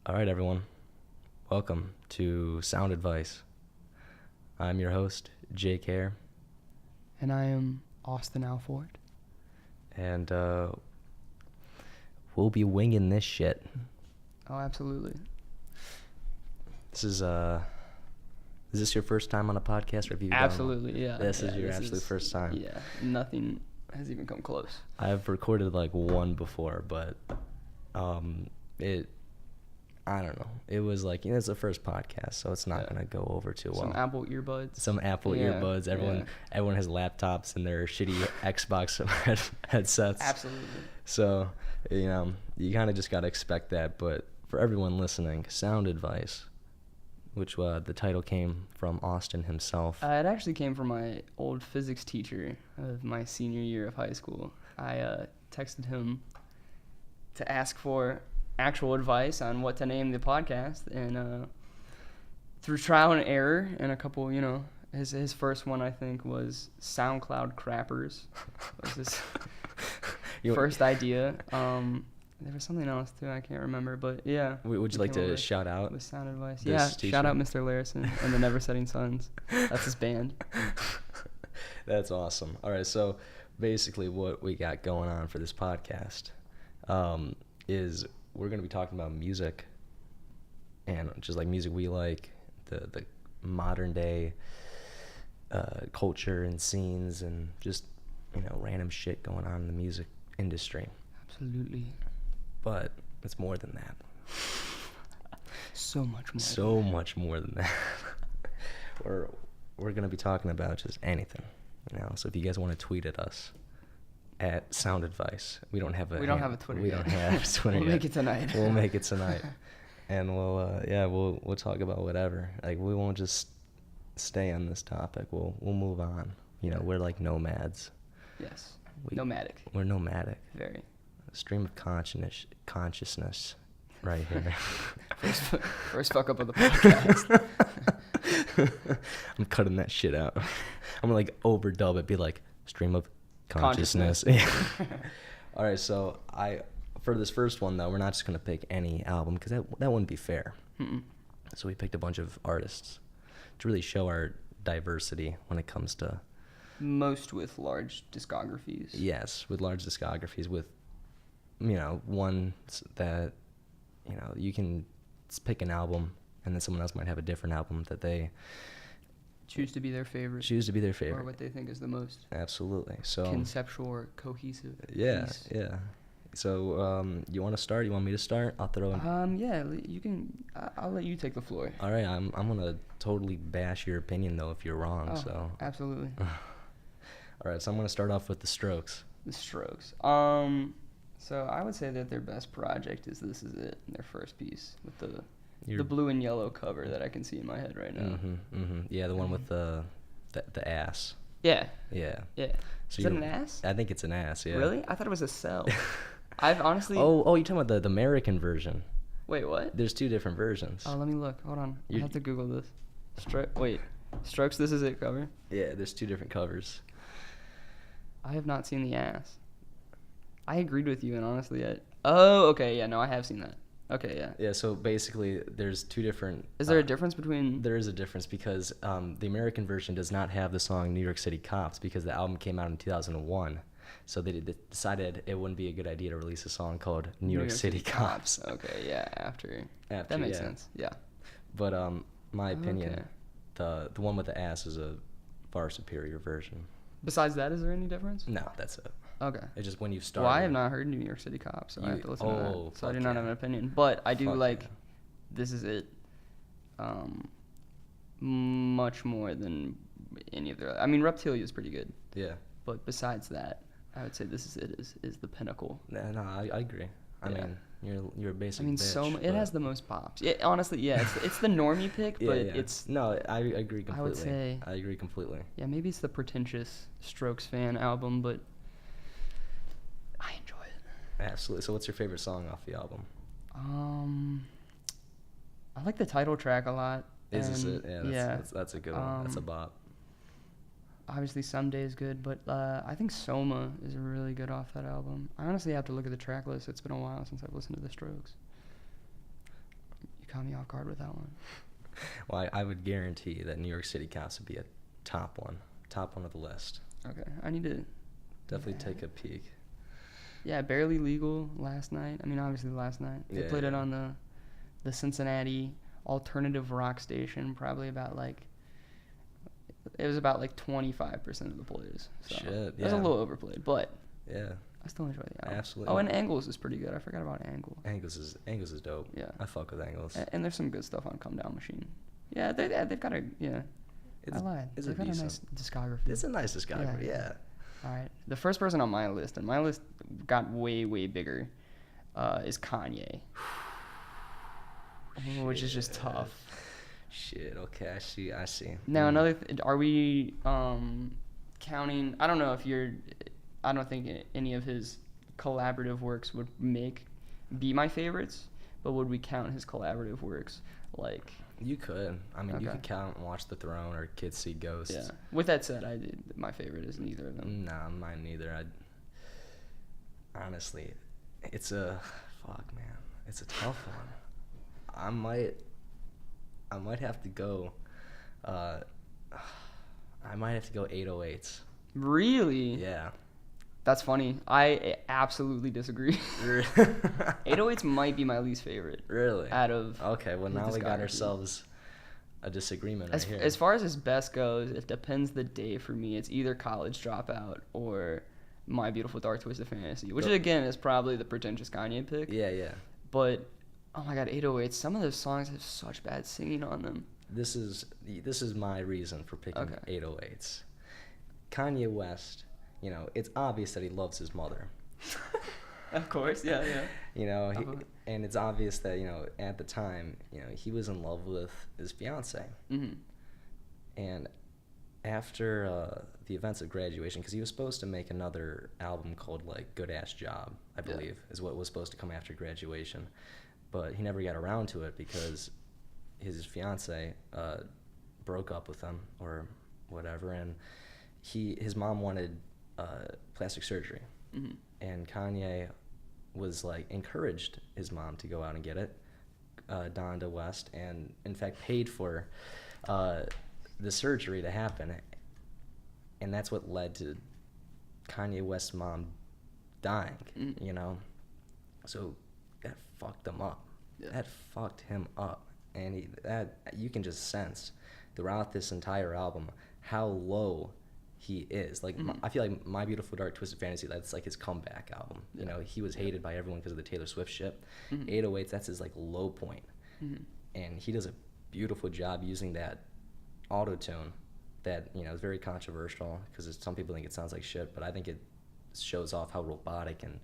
All right, everyone. Welcome to Sound Advice. I'm your host, Jake Hare, And I am Austin Alford. and we'll be winging this shit. Oh, absolutely. This is this your first time on a podcast, or have you done- Absolutely, yeah. This is Yeah, your absolute first time. Yeah, nothing has even come close. I've recorded like one before, but I don't know. It was like, it's the first podcast, so it's not gonna go over too well. Some Apple earbuds. Some Apple Yeah, earbuds. Everyone has laptops and their shitty Xbox headsets. Absolutely. So, you kind of just got to expect that. But for everyone listening, Sound Advice, which the title came from Austin himself. It actually came from my old physics teacher of my senior year of high school. I texted him to ask for actual advice on what to name the podcast, and through trial and error and a couple, his first one I think was SoundCloud Crappers was his first idea. There was something else too, I can't remember, but yeah. Would you like to shout out? With Sound Advice. this Yeah, teacher? shout out Mr. Larison and the Never Setting Suns. That's his band. That's awesome. All right, so basically what we got going on for this podcast is we're going to be talking about music, and just like music we like, the modern day culture and scenes, and just random shit going on in the music industry. Absolutely. But it's more than that. So much more. So much more than that. We're gonna be talking about just anything. So if you guys want to tweet at us at Sound Advice, we don't have a We don't have a Twitter we yet. don't have Twitter We'll yet. make it tonight. We'll make it tonight, and we'll talk about whatever. Like, we won't just stay on this topic. We'll move on. We're like nomads. Yes. We- Nomadic. We're nomadic. Very. Stream of consciousness, right here. First fuck up of the podcast. I'm cutting that shit out. I'm gonna like overdub it, be like stream of consciousness. All right, so for this first one though, we're not just gonna pick any album, because that wouldn't be fair. Mm-mm. So we picked a bunch of artists to really show our diversity when it comes to Most with large discographies. yes, with large discographies, with ones that you can pick an album, and then someone else might have a different album that they Choose to be their favorite. choose to be their Or favorite. what they think is the most Absolutely. So conceptual or cohesive yeah, piece. yeah. So you want to start? You want me to start? I'll throw in. Yeah, you can. I'll let you take the floor. All right, I'm gonna totally bash your opinion though if you're wrong. Oh, So absolutely. all right, so I'm gonna start off with the Strokes. The Strokes. So I would say that their best project is This Is It, their first piece with the blue and yellow cover that I can see in my head right now. Yeah, the one with the ass. Yeah. Yeah. Yeah. So Is that you're- an ass? I think it's an ass. Yeah. Really? I thought it was a cell. I've honestly. Oh, you're talking about the American version. Wait, what? There's two different versions. Oh, let me look. Hold on. I You- have to Google this. Strokes. This Is It cover. Yeah, there's two different covers. I have not seen the ass. I agreed with you, and honestly, oh, okay, yeah, no, I have seen that. Okay, yeah. Yeah, so basically there's two different. Is there a difference between? There is a difference, because the American version does not have the song New York City Cops, because the album came out in 2001. So they decided it wouldn't be a good idea to release a song called New York City Cops. Okay, yeah, after that After, makes yeah. sense. Yeah. But my opinion, Okay. the one with the ass is a far superior version. Besides that, is there any difference? No, that's it. Okay. It's just when you start. Well, I have not heard New York City Cops, so I You- have to listen to that. So I fuck do not yeah. have an opinion, but I do Fuck like yeah. This Is It much more than any of their. I mean, Reptilia is pretty good, Yeah. but besides that, I would say This Is It is the pinnacle. No, I agree. I Yeah. mean, you're a basic. I mean, bitch, it has the most pops. Yeah, honestly, yeah, it's the normie pick, Yeah, but yeah. it's No, I agree completely. I would say I agree completely. yeah, maybe it's the pretentious Strokes fan album, but I enjoy it. Absolutely. So, what's your favorite song off the album? I like the title track a lot. Is This and It? Yeah, that's a good one. That's a bop. Obviously, Someday is good, but I think Soma is really good off that album. I honestly have to look at the track list. It's been a while since I've listened to the Strokes. caught me off guard with that one. Well, I would guarantee that New York City Cops would be a top one of the list. Okay, I need to Definitely take a peek. Yeah, Barely Legal last night. I mean, obviously last night. They played it on the Cincinnati alternative rock station, probably about like, it was about like 25% of the plays. So Shit, it yeah. was a little overplayed, but Yeah. I still enjoy the album. Absolutely. Oh, and Angles is pretty good. I forgot about Angle. Angles is dope. Yeah. I fuck with Angles. And there's some good stuff on Come Down Machine. Yeah, they've got a, yeah. I lied. They've got a nice discography. It's a nice discography, yeah. All right. The first person on my list, and my list got way, way bigger, is Kanye. Which is just tough. Shit, okay, I see. Now, are we counting, I don't know if I don't think any of his collaborative works would be my favorites, but would we count his collaborative works like... You could. I mean, Okay. you could count Watch the Throne or Kids See Ghosts. Yeah. With that said, my favorite is neither of them. Nah, mine neither. Honestly, it's a tough one. I might have to go. I might have to go 808s. Really? Yeah. That's funny. I absolutely disagree. 808s might be my least favorite. Really? Out of Okay, well his now we got discography. ourselves a disagreement right here. As far as his best goes, it depends the day for me. It's either College Dropout or My Beautiful Dark Twisted Fantasy, which again is probably the pretentious Kanye pick. Yeah. But oh my God, 808s. Some of those songs have such bad singing on them. This is my reason for picking 808s. Kanye West, it's obvious that he loves his mother. Of course, yeah. And it's obvious that, at the time, he was in love with his fiance. Mm-hmm. And after the events of graduation, because he was supposed to make another album called, like, Good Ass Job, I believe, is what was supposed to come after graduation. But he never got around to it because his fiance broke up with him or whatever, and his mom wanted plastic surgery. Mm-hmm. And Kanye was like encouraged his mom to go out and get it, Donda West, and in fact paid for the surgery to happen, and that's what led to Kanye West's mom dying. Mm-hmm. So that fucked him up. Yeah. That fucked him up, and you can just sense throughout this entire album how low he is. Like, I feel like My Beautiful Dark Twisted Fantasy, that's like his comeback album. Yeah. He was hated by everyone because of the Taylor Swift shit. Mm-hmm. 808s, that's his like low point. Mm-hmm. And he does a beautiful job using that auto-tune that, is very controversial because some people think it sounds like shit, but I think it shows off how robotic and,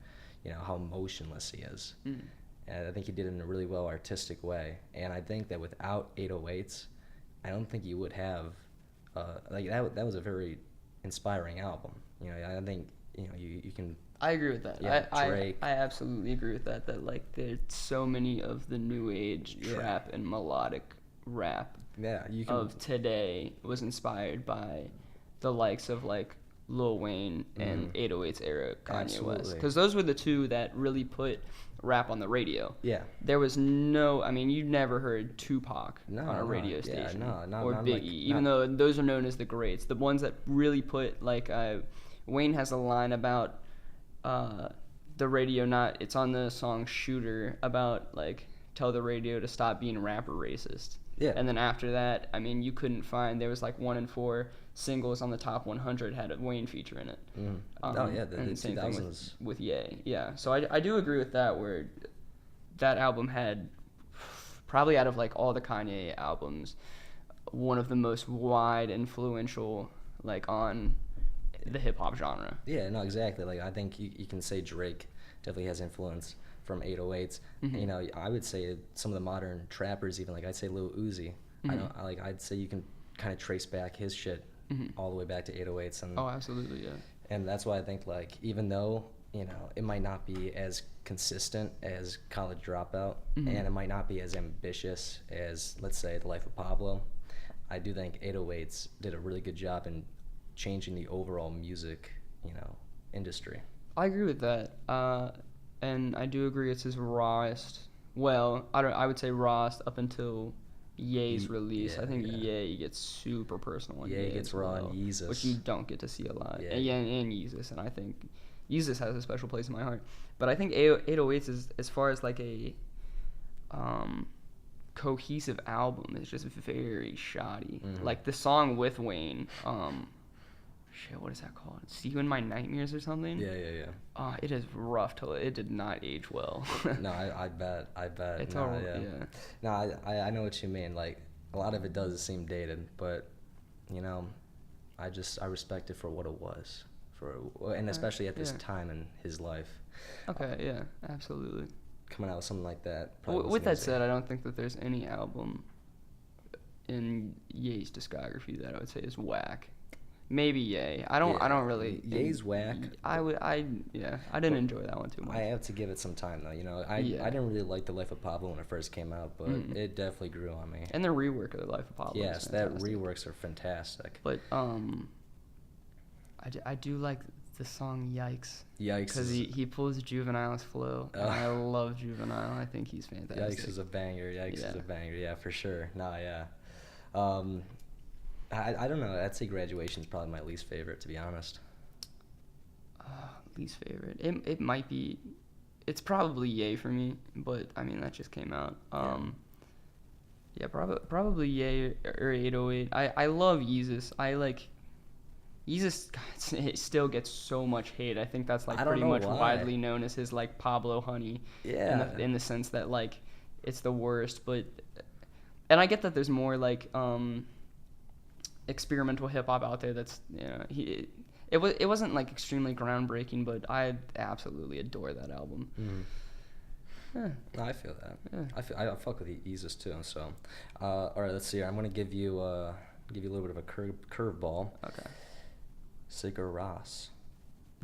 how emotionless he is. Mm-hmm. And I think he did it in a really well artistic way. And I think that without 808s, I don't think you would have, that was a very inspiring album. I think you can. I agree with that. Yeah, Drake. I absolutely agree with that. That like there's so many of the new age trap and melodic rap You can, of today was inspired by the likes of like Lil Wayne and 808s era Kanye West, because those were the two that really put rap on the radio. Yeah. There was you never heard Tupac on a radio station or Biggie, even though those are known as the greats. The ones that really put Wayne has a line about the radio it's on the song Shooter about like tell the radio to stop being rapper racist. Yeah. And then after that, you couldn't find, there was like 1 in 4 singles on the top 100 had a Wayne feature in it. The and same 2000s. thing with Ye. Yeah. So I do agree with that, where that album had probably out of like all the Kanye albums, one of the most wide influential like on the hip hop genre. Yeah, no, exactly. Like I think you can say Drake definitely has influence from 808s. Mm-hmm. I would say some of the modern trappers, even like I'd say Lil Uzi. Mm-hmm. I'd say you can kind of trace back his shit all the way back to 808s. And Oh, absolutely, yeah. And that's why I think like even though it might not be as consistent as College Dropout, and it might not be as ambitious as, let's say, The Life of Pablo, I do think 808s did a really good job in changing the overall music industry. I agree with that. And I do agree it's his rawest Well, I would say Ross up until Ye's Ye- release. yeah, I think yeah. Ye gets super personal on Ye Ye gets as raw well, on Yeezus. which you don't get to see a lot. Yeah. And Yeezus, and I think Yeezus has a special place in my heart. But I think 808s is, as far as like a cohesive album, is just very shoddy. Mhm. Like the song with Wayne, shit, what is that called? See You in My Nightmares or something? Yeah. It is rough it did not age well. No, I bet. It's No, all, yeah. yeah. No, I know what you mean. Like, a lot of it does seem dated, but, you know, I respect it for what it was. And especially at this yeah. time in his life. Okay, yeah, absolutely. Coming out with something like that. probably With wasn't that easy. said, I don't think that there's any album in Ye's discography that I would say is whack. Maybe Ye. I don't really. Ye's whack. I didn't enjoy that one too much. I have to give it some time, though. You know, I didn't really like The Life of Pablo when it first came out, but it definitely grew on me. And the rework of The Life of Pablo. Yes, is that fantastic. reworks are fantastic. But I do like the song Yikes. Yikes. Because he pulls Juvenile's flow. And I love Juvenile. I think he's fantastic. Yikes is a banger. Yikes is a banger. Yeah, for sure. Nah, yeah. I don't know. I'd say Graduation's probably my least favorite, to be honest. Least favorite. It might be. It's probably Ye for me, but I mean that just came out. Probably Ye or 808. I love Yeezus. I like Yeezus. It still gets so much hate. I think that's like pretty much widely known as his like Pablo Honey. Yeah. In the sense that like it's the worst, but and I get that there's more like experimental hip hop out there that's, you know, it wasn't like extremely groundbreaking, but I absolutely adore that album. Yeah. No, I feel that. Yeah. I fuck with Yeezus too. So, all right, let's see. I'm gonna give you a little bit of a curveball. Okay. Sigur Rós.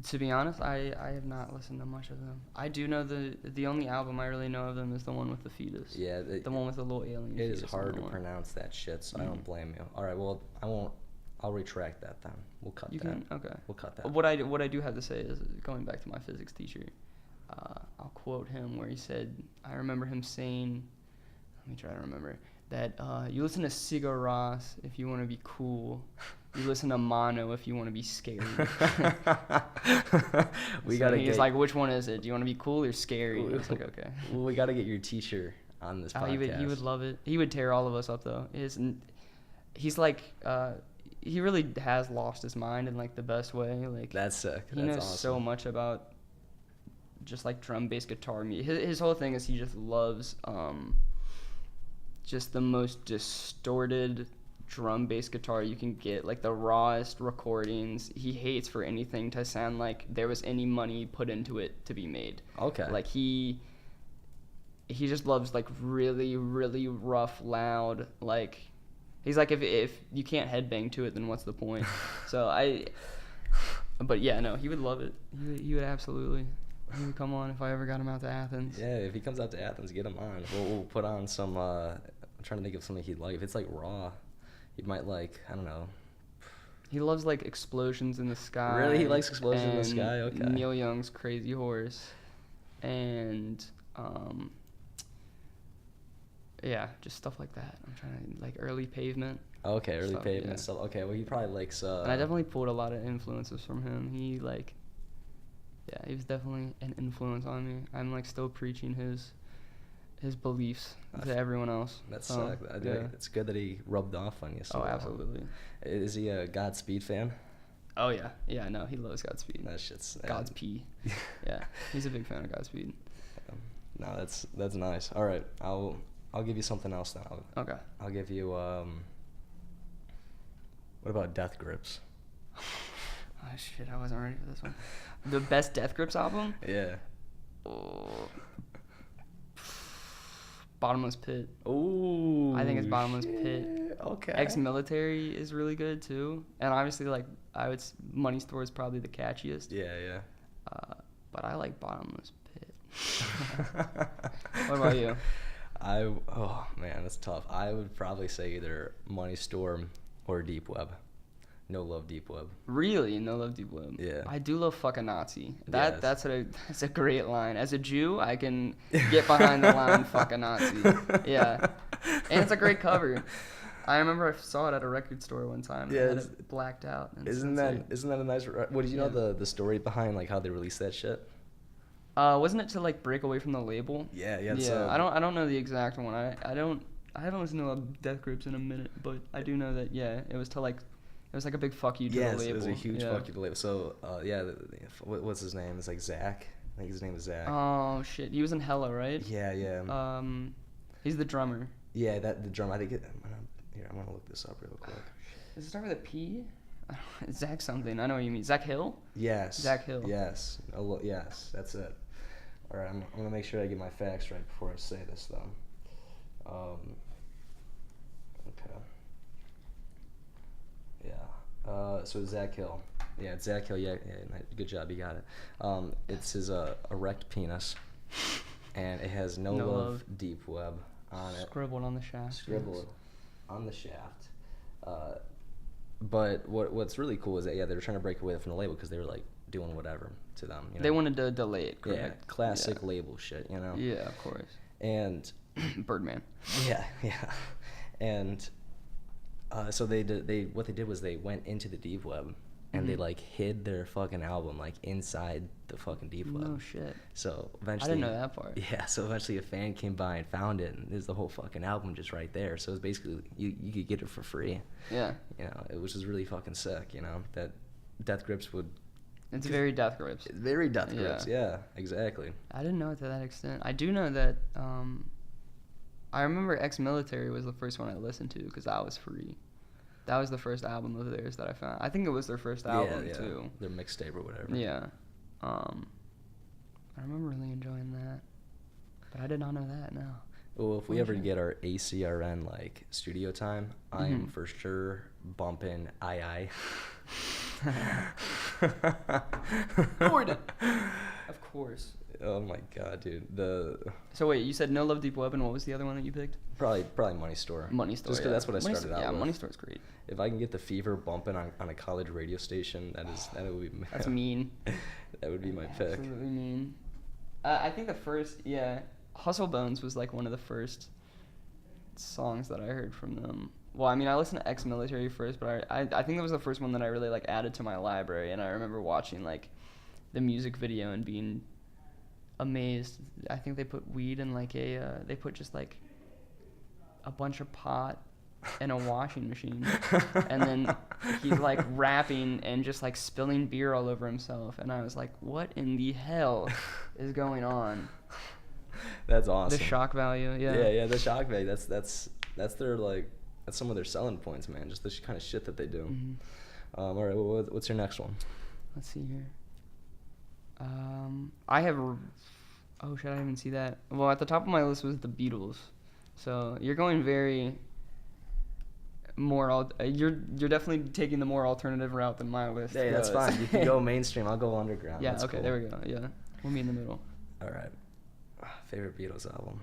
To be honest, I have not listened to much of them. I do know the only album I really know of them is the one with the fetus. Yeah. The one with the little alien. It is fetus hard on to the one. pronounce that shit, so I don't blame you. All right, well, I won't. I'll retract that then. We'll cut You that. can? Okay. We'll cut that. What I do have to say is, going back to my physics teacher, I'll quote him where he said, I remember him saying, let me try to remember, that you listen to Sigur Rós if you want to be cool. You listen to Mono if you want to be scary. He's like, which one is it? Do you want to be cool or scary? And I was like, okay. Well, we gotta get your teacher on this podcast. He would love it. He would tear all of us up though. He's like, he really has lost his mind in like the best way. Like That's sick. he knows so much about just like drum bass guitar music. His whole thing is he just loves just the most distorted drum bass guitar you can get, like the rawest recordings. He hates for anything to sound like there was any money put into it to be made. Okay. Like he just loves like really, really rough, loud, like he's like, if you can't headbang to it, then what's the point? But yeah, no, he would love it. He would absolutely. He would come on if I ever got him out to Athens. Yeah, if he comes out to Athens, get him on. We'll put on some. I'm trying to think of something he'd like. If it's like raw, he might like. I don't know. He loves like Explosions in the Sky. Really, he likes Explosions in the Sky. Okay. Neil Young's Crazy Horse, and yeah, just stuff like that. I'm trying to like Early Pavement. Okay, Early stuff, Pavement yeah. stuff. Okay, well he probably likes. And I definitely pulled a lot of influences from him. He like, yeah, he was definitely an influence on me. I'm like still preaching his beliefs to everyone else. That's So, yeah. It's good that he rubbed off on you. So Oh, well. absolutely. Is he a Godspeed fan? Oh yeah, yeah. No, he loves Godspeed. That shit's Godspeed. Yeah, he's a big fan of Godspeed. No, that's nice. All right, I'll give you something else now. Okay. I'll give you what about Death Grips? Oh shit, I wasn't ready for this one. The best Death Grips album? Yeah. Oh. Bottomless Pit. Ooh. I think it's Bottomless Pit. Okay. Ex-Military is really good too, and obviously like Money Store is probably the catchiest. Yeah. But I like Bottomless Pit. What about you? Oh man, that's tough. I would probably say either Money Store or Deep Web. No Love Deep Web. Really? No Love Deep Web. Yeah. I do love fucking Nazi. Yes. That's a great line. As a Jew, I can get behind the line fucking Nazi. Yeah. And it's a great cover. I remember I saw it at a record store one time. Yeah, And I had it blacked out. And Isn't that a nice? What did you know the story behind like how they released that shit? Wasn't it to like break away from the label? Yeah. Yeah. I don't know the exact one. I haven't listened to Death Grips in a minute, but I do know that it was to like. It was like a big fuck you to the label. Yes, it was a huge fuck you to the label. So, what's his name? It's like Zach. I think his name is Zach. Oh, shit. He was in Hella, right? Yeah. He's the drummer. Yeah, the drummer. I think I'm gonna look this up real quick. Does it start with a P? Zach something. I know what you mean. Zach Hill? Yes. Zach Hill. Yes. Yes, that's it. All right, I'm gonna make sure I get my facts right before I say this, though. Okay. Yeah. So Zach Hill. Yeah, it's Zach Hill. Yeah, good job. You got it. It's his erect penis, and it has no love deep web on it. Scribbled on the shaft. Scribbled on the shaft. But what's really cool is that they were trying to break away from the label because they were like doing whatever to them. You know? They wanted to delay it. Correct? Yeah, classic label shit. You know. Yeah, of course. And Birdman. Yeah. And so what they did was they went into the deep web and they like hid their fucking album like inside the fucking deep web. No shit. So eventually, I didn't know that part. Yeah. So eventually, a fan came by and found it, and there's the whole fucking album just right there. So it's basically you could get it for free. Yeah. You know, which is really fucking sick. You know that Death Grips would. It's very Death Grips. Very Death Grips. Yeah. Exactly. I didn't know it to that extent. I do know that. I remember Ex-Military was the first one I listened to because that was free. That was the first album of theirs that I found. I think it was their first album too. Their mixtape or whatever. Yeah. I remember really enjoying that, but I did not know that. No. Well, if we ever get our ACRN like studio time, I am for sure bumping II. Gordon. Of course. Oh my god, dude. So wait, you said No Love Deep Web, and what was the other one that you picked? Probably Money Store. Money Store. Just because that's what I started out with. Yeah, Money Store's great. If I can get the fever bumping on a college radio station, that would be. That's mean. That would be my pick. Absolutely mean. I think the first, Hustle Bones was like one of the first songs that I heard from them. Well, I mean, I listened to Ex-Military first, but I think that was the first one that I really like added to my library, and I remember watching like the music video and being amazed. I think they put weed in like they put just like a bunch of pot in a washing machine, and then he's like rapping and just like spilling beer all over himself, and I was like, what in the hell is going on? That's awesome. The shock value. Yeah, the shock value. That's their like, that's some of their selling points, man. Just the kind of shit that they do. All right, what's your next one? Let's see here. I have. Oh shit! I didn't even see that. Well, at the top of my list was the Beatles. So you're going very more. You're definitely taking the more alternative route than my list. Hey, that's fine. You can go mainstream. I'll go underground. Yeah. That's Okay. cool. There we go. Yeah. We'll meet in the middle. All right. Favorite Beatles album.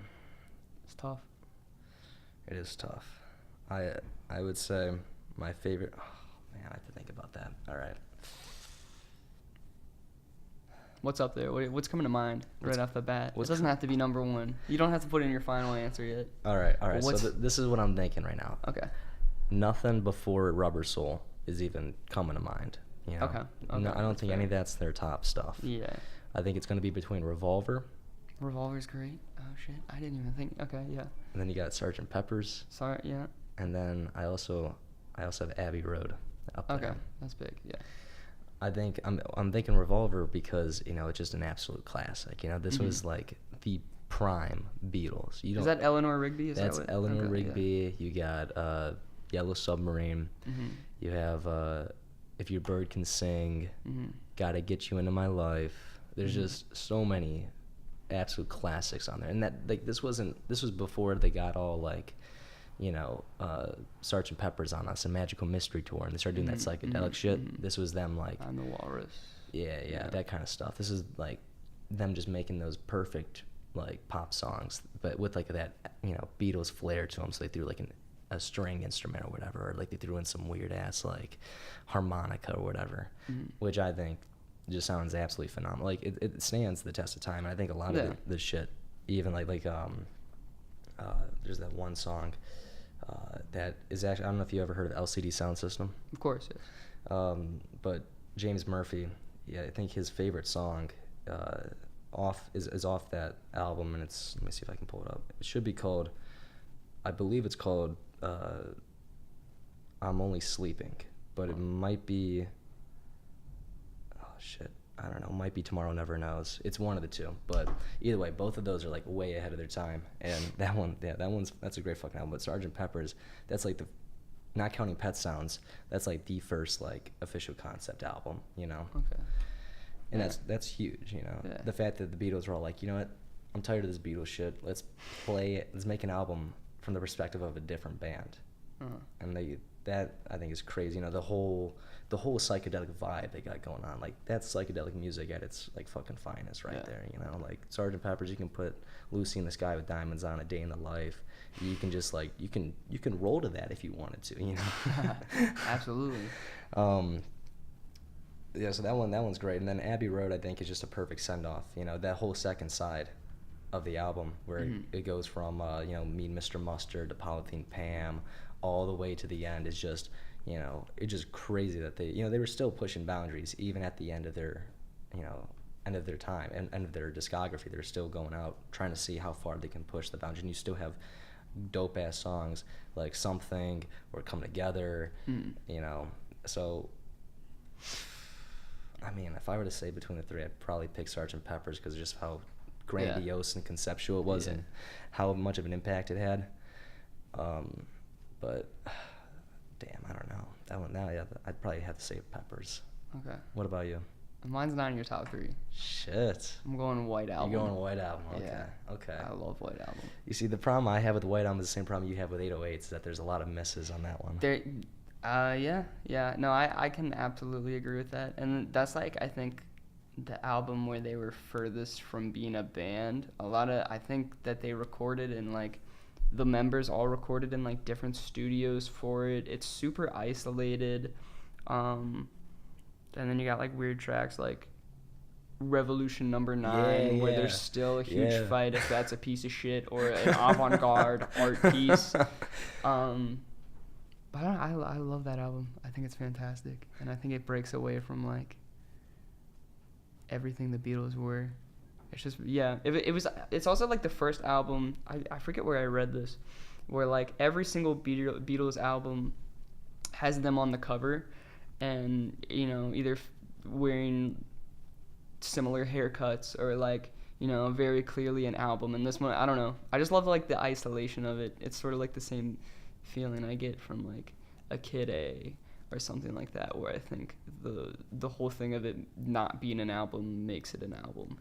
It's tough. It is tough. I would say my favorite. Oh man, I have to think about that. All right. What's up there? What's coming to mind right off the bat? It doesn't have to be number one. You don't have to put in your final answer yet. All right. So this is what I'm thinking right now. Okay. Nothing before Rubber Soul is even coming to mind. You know? Okay. No, I don't think any of that's their top stuff. Yeah. I think it's going to be between Revolver. Revolver's great. Oh shit, I didn't even think. Okay, yeah. And then you got Sgt. Pepper's. Sorry, yeah. And then I also have Abbey Road up there. Okay, that's big. Yeah. I think I'm thinking Revolver because it's just an absolute classic. This was like the prime Beatles. Is that Eleanor Rigby? That's Eleanor Rigby. Yeah. You got Yellow Submarine. You have If Your Bird Can Sing. Gotta Get You Into My Life. There's just so many absolute classics on there, and that like this was before they got all like Sgt. Pepper's on Us and Magical Mystery Tour, and they started doing that psychedelic shit. This was them like I'm the Walrus. Yeah, that kind of stuff. This is like them just making those perfect like pop songs, but with like that Beatles flair to them. So they threw like an a string instrument or whatever, or like they threw in some weird ass like harmonica or whatever, which I think just sounds absolutely phenomenal. Like it stands the test of time, and I think a lot of the shit, even like there's that one song that is actually, I don't know if you ever heard of LCD Sound System. Of course, yes. But James Murphy, yeah, I think his favorite song is off that album, and it's, let me see if I can pull it up. It should be called, I believe it's called I'm Only Sleeping, but it might be, oh shit, I don't know, it might be Tomorrow Never Knows. It's one of the two, but either way, both of those are like way ahead of their time, and that's a great fucking album. But Sgt. Pepper's, that's like the, not counting Pet Sounds, that's like the first like official concept album, you know. Okay. And that's huge, you know. Yeah. The fact that the Beatles were all like, you know what, I'm tired of this Beatles shit. Let's make an album from the perspective of a different band. And that I think is crazy. You know, the whole psychedelic vibe they got going on. Like, that's psychedelic music at its like fucking finest right there. You know, like Sgt. Pepper's, you can put Lucy in the Sky with Diamonds on, A Day in the Life. You can just like you can roll to that if you wanted to. You know. Absolutely. Yeah, so that one's great. And then Abbey Road, I think, is just a perfect send-off. You know, that whole second side of the album where it goes from, you know, Mean Mr. Mustard to Polythene Pam all the way to the end is just, you know, it's just crazy that they were still pushing boundaries even at the end of their, you know, end of their time, and end of their discography. They're still going out trying to see how far they can push the boundaries. And you still have dope-ass songs like Something or Come Together, you know. So, I mean, if I were to say between the three, I'd probably pick Sgt. Pepper's because of just how grandiose and conceptual it was and how much of an impact it had. But, damn, I don't know. That one, now I'd probably have to say Pepper's. Okay. What about you? Mine's not in your top three. Shit. I'm going White Album. You're going White Album. Okay. Yeah. Okay. I love White Album. You see, the problem I have with White Album is the same problem you have with 808s, is that there's a lot of misses on that one. Yeah. No, I can absolutely agree with that. And that's like, I think, the album where they were furthest from being a band. I think that they recorded in like, the members all recorded in like different studios for it. It's super isolated. And then you got like weird tracks like Revolution Number 9, where there's still a huge fight if that's a piece of shit or an avant-garde art piece. But I love that album. I think it's fantastic, and I think it breaks away from like everything the Beatles were. It's just it's also like the first album. I forget where I read this, where like every single Beatles album has them on the cover, and you know, either wearing similar haircuts or like, you know, very clearly an album. And this one, I don't know. I just love like the isolation of it. It's sort of like the same feeling I get from like a Kid A or something like that, where I think the whole thing of it not being an album makes it an album.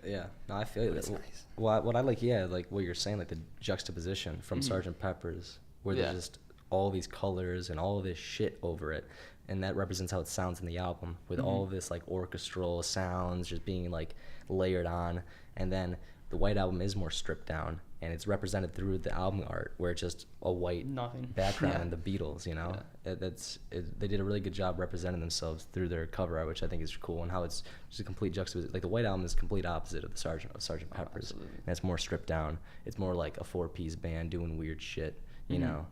Yeah, no, I feel It's that. nice. What I like, like what you're saying, like the juxtaposition from Sgt. Pepper's, where there's just all these colors and all this shit over it, and that represents how it sounds in the album, with all this like orchestral sounds just being like layered on, and then the White Album is more stripped down, and it's represented through the album art, where it's just a white background and the Beatles, you know. They did a really good job representing themselves through their cover art, which I think is cool, and how it's just a complete juxtaposition. Like the White Album is complete opposite of the Sgt. Pepper's, and it's more stripped down. It's more like a 4-piece band doing weird shit, you know.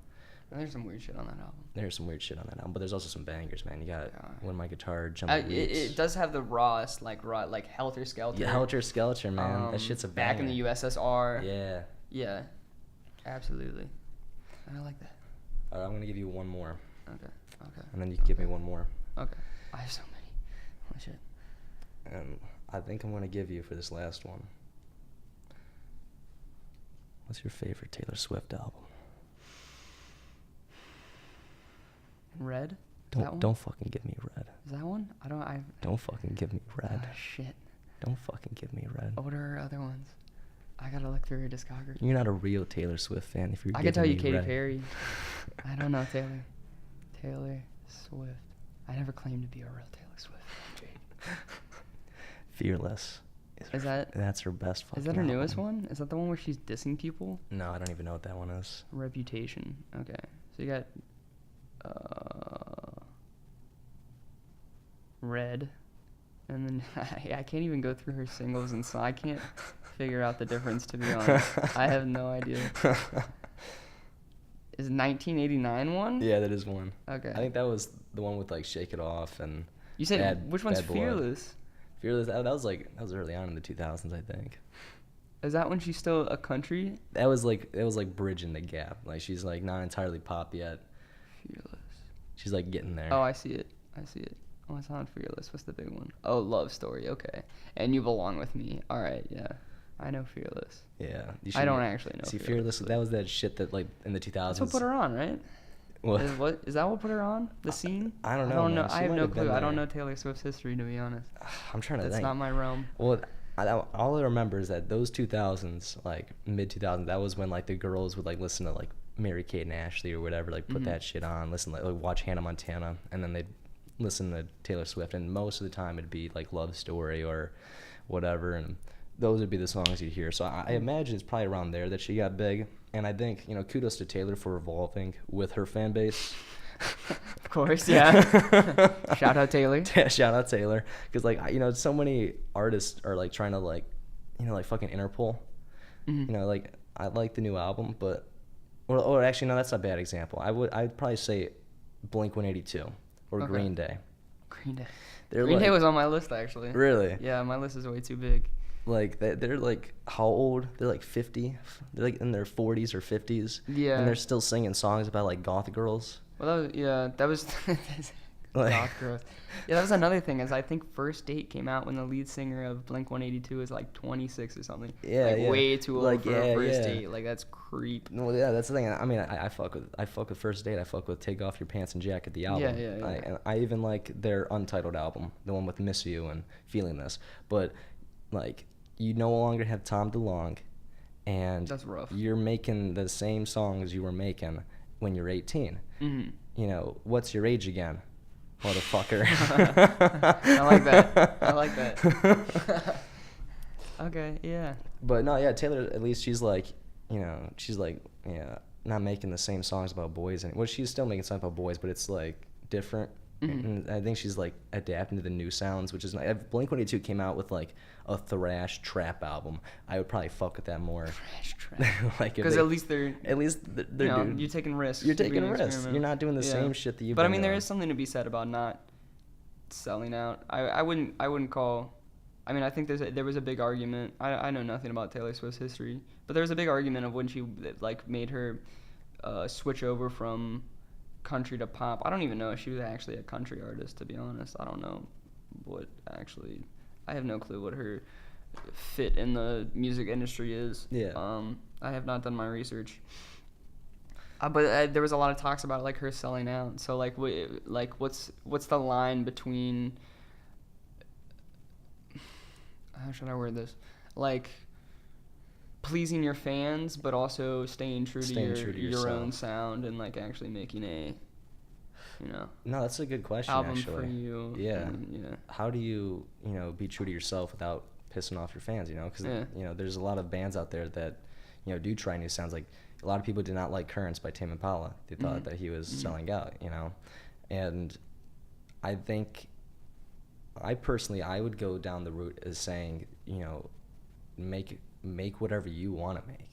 And there's some weird shit on that album. There's some weird shit on that album, but there's also some bangers, man. You got When My Guitar Gently Weeps. It does have the rawest, like Helter Skelter. Yeah, Helter Skelter, man. That shit's a banger. Back in the USSR. Yeah. Yeah, absolutely. I like that. All right, I'm gonna give you one more. Okay. And then you can give me one more. Okay. I have so many. Holy shit. And I think I'm gonna give you for this last one. What's your favorite Taylor Swift album? Red? Don't fucking give me Red. Is that one? Don't fucking give me Red. Shit. Don't fucking give me Red. What are her other ones? I gotta look through her discography. You're not a real Taylor Swift fan if you're. I can tell you Katy Perry. I don't know Taylor. Taylor Swift. I never claimed to be a real Taylor Swift fan. Fearless That's her best fucking Is that her newest album. one? Is that the one where she's dissing people? No, I don't even know what that one is. Reputation. Okay. So you got Red. And then I can't even go through her singles, and so I can't figure out the difference, to be honest. I have no idea. Is 1989 one? Yeah, that is one. Okay. I think that was the one with like Shake It Off and You said which one's Bad Blood. Fearless? Fearless. That was early on in the 2000s, I think. Is that when she's still a country? That was like bridging the gap. Like she's like not entirely pop yet. Fearless. She's like getting there. Oh, I see it. Oh, it's not Fearless. What's the big one? Oh, Love Story. Okay. And You Belong With Me. All right. Yeah. I know Fearless. Yeah. I don't actually know. See, Fearless. That was that shit that like in the 2000s. That's what put her on, right? What? Is that what put her on? The scene? I don't know. Man. I have might no have been clue. I don't there. know Taylor Swift's history, to be honest. I'm trying to That's think. not my realm. Well, all I remember is that those 2000s, like mid 2000s, that was when like the girls would like listen to like Mary-Kate and Ashley or whatever, like put that shit on, listen like watch Hannah Montana, and then they'd listen to Taylor Swift, and most of the time it'd be like Love Story or whatever, and those would be the songs you'd hear. So I imagine it's probably around there that she got big, and I think kudos to Taylor for evolving with her fan base. Of course, yeah. Shout out Taylor. Shout out Taylor, because like so many artists are like trying to like like fucking Interpol. Mm-hmm. Like I like the new album, but or actually no, that's not a bad example. I'd probably say Blink-182 or Okay. Green Day. Green Day. They're Green like, Day was on my list, actually. really Yeah, my list is way too big. like they're like how old? They're like 50. They're like in their 40s or 50s. Yeah. And they're still singing songs about like goth girls. Well, that was Like- goth growth. Yeah, that was another thing. Is I think First Date came out when the lead singer of Blink-182 was like 26 or something. Yeah, like yeah. way too old Like, for yeah, a First yeah. Date. Like that's creep. Well, yeah, that's the thing. I mean, I fuck with First Date. I fuck with Take Off Your Pants and Jacket, the album. Yeah. And I even like their untitled album, the one with Miss You and Feeling This. But like, you no longer have Tom DeLonge, and That's rough. you're making the same songs you were making when you're 18. Mm-hmm. What's your age again, motherfucker? I like that. Okay, yeah. But no, yeah, Taylor, at least she's like, not making the same songs about boys. Well, she's still making songs about boys, but it's like different. Mhm. And I think she's like adapting to the new sounds, which is nice. If Blink-182 came out with like a thrash trap album, I would probably fuck with that more. Like, Because at least they're they're you're taking risks. You're taking being risks. experimental. You're not doing the Yeah. same shit that you've But I been mean, there doing. is something to be said about not selling out. I wouldn't call. I mean, I think there was a big argument. I know nothing about Taylor Swift's history, but there was a big argument of when she like made her switch over from country to pop. I don't even know if she was actually a country artist, to be honest. I don't know I have no clue what her fit in the music industry is. Yeah. I have not done my research. But there was a lot of talks about like her selling out. So like what's the line between, how should I word this? Like pleasing your fans, but also staying true to your yourself. own sound and like actually making a, No, that's a good question, album actually. for you. Yeah. And, yeah. How do you, be true to yourself without pissing off your fans, Because, Yeah. there's a lot of bands out there that, do try new sounds. Like, a lot of people did not like Currents by Tame Impala. They thought that he was selling out, And I think, I would go down the route as saying, make whatever you want to make.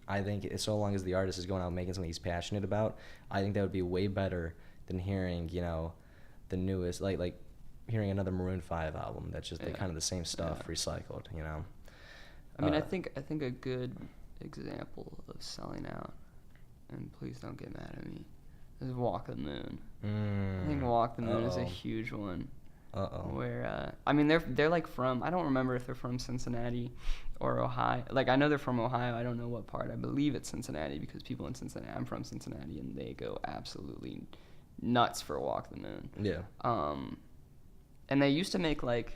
I think so long as the artist is going out making something he's passionate about, I think that would be way better than hearing, the newest, like hearing another Maroon 5 album that's just kind of the same stuff recycled, I mean, I think a good example of selling out, and please don't get mad at me, is Walk the Moon. I think Walk the Moon is a huge one. Where I mean they're like from, I don't remember if they're from Cincinnati or Ohio. Like I know they're from Ohio. I don't know what part. I believe it's Cincinnati because people in Cincinnati, I'm from Cincinnati, and they go absolutely nuts for Walk the Moon. Yeah. And they used to make like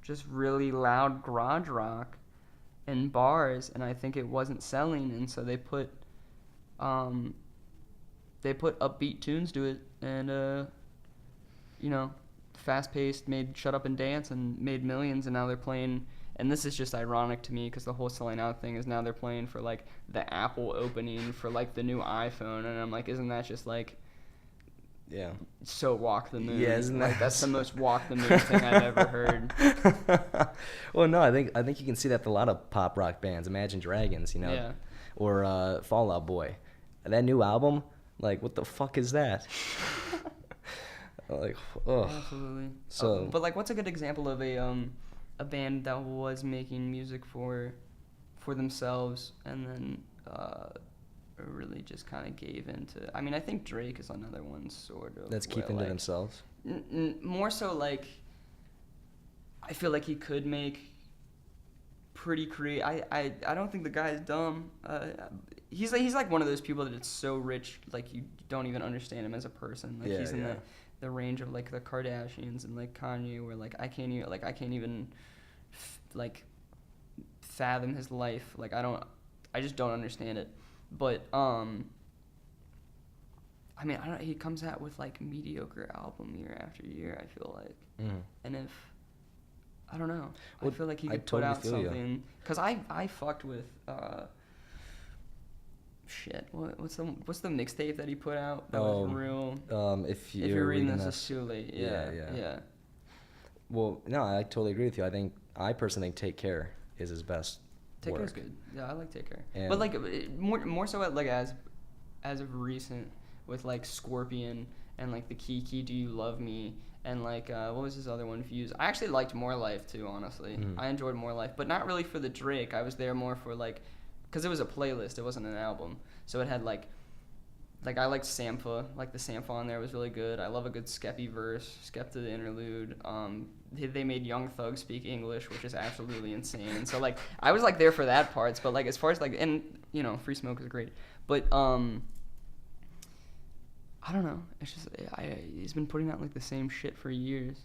just really loud garage rock in bars, and I think it wasn't selling, and so they put upbeat tunes to it, and fast-paced, made Shut Up and Dance and made millions, and now they're playing. And this is just ironic to me because the whole selling out thing is now they're playing for like the Apple opening for like the new iPhone, and I'm like, isn't that just like Yeah. so walk the moon? Yeah, isn't that like that's the most walk the moon thing I've ever heard. Well, no, I think you can see that with a lot of pop rock bands. Imagine Dragons, you know, Yeah. or Fall Out Boy. That new album, like, what the fuck is that? Like, ugh. Absolutely. So- but like, what's a good example of a band that was making music for themselves and then really just kind of gave into? I mean, I think Drake is another one, sort of. That's where, keeping to like, themselves. more so like, I feel like he could make pretty creative. I don't think the guy is dumb. He's like one of those people that it's so rich, like you don't even understand him as a person. Like Yeah, he's in yeah. the range of like the Kardashians and like Kanye, where like I can't even like fathom his life. Like I just don't understand it. But I mean, I don't. He comes out with like mediocre album year after year. I feel like, and if I don't know, Well, I feel like he I could totally put out feel you. something. Cause I fucked with shit. What's the mixtape that he put out that was real? If If you're reading this, it's too late. Yeah, Yeah, yeah. yeah. Well, no, I totally agree with you. I personally think Take Care is his best Take work. Care's good. Yeah, I like Take Care. And- But like more so like as of recent with like Scorpion and like the Kiki Do You Love Me and like what was his other one, Views. I actually liked More Life too, honestly. I enjoyed More Life, but not really for the Drake. I was there more for like, because it was a playlist, it wasn't an album, so it had like I liked Sampha, like the Sampha on there was really good. I love a good Skeppy verse, Skepta the interlude. They made Young Thug speak English, which is absolutely insane. So like I was like there for that parts, but like as far as like, and you know, Free Smoke is great, but I don't know. It's just he's been putting out like the same shit for years,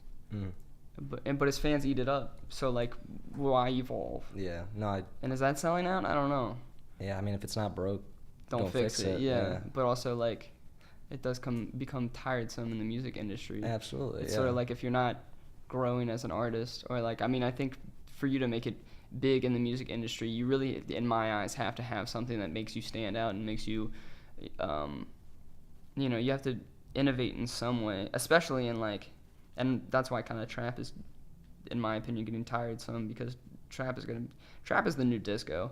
but his fans eat it up. So like, why evolve? Yeah, no, And is that selling out? I don't know. yeah. I mean, if it's not broke, Don't fix it. Yeah. But also like, it does become tiresome in the music industry. Absolutely. It's yeah. sort of like if you're not growing as an artist, or like, I mean, I think for you to make it big in the music industry, you really, in my eyes, have to have something that makes you stand out and makes you, you know, you have to innovate in some way, especially in like, and that's why kind of trap is, in my opinion, getting tiresome, because trap is the new disco.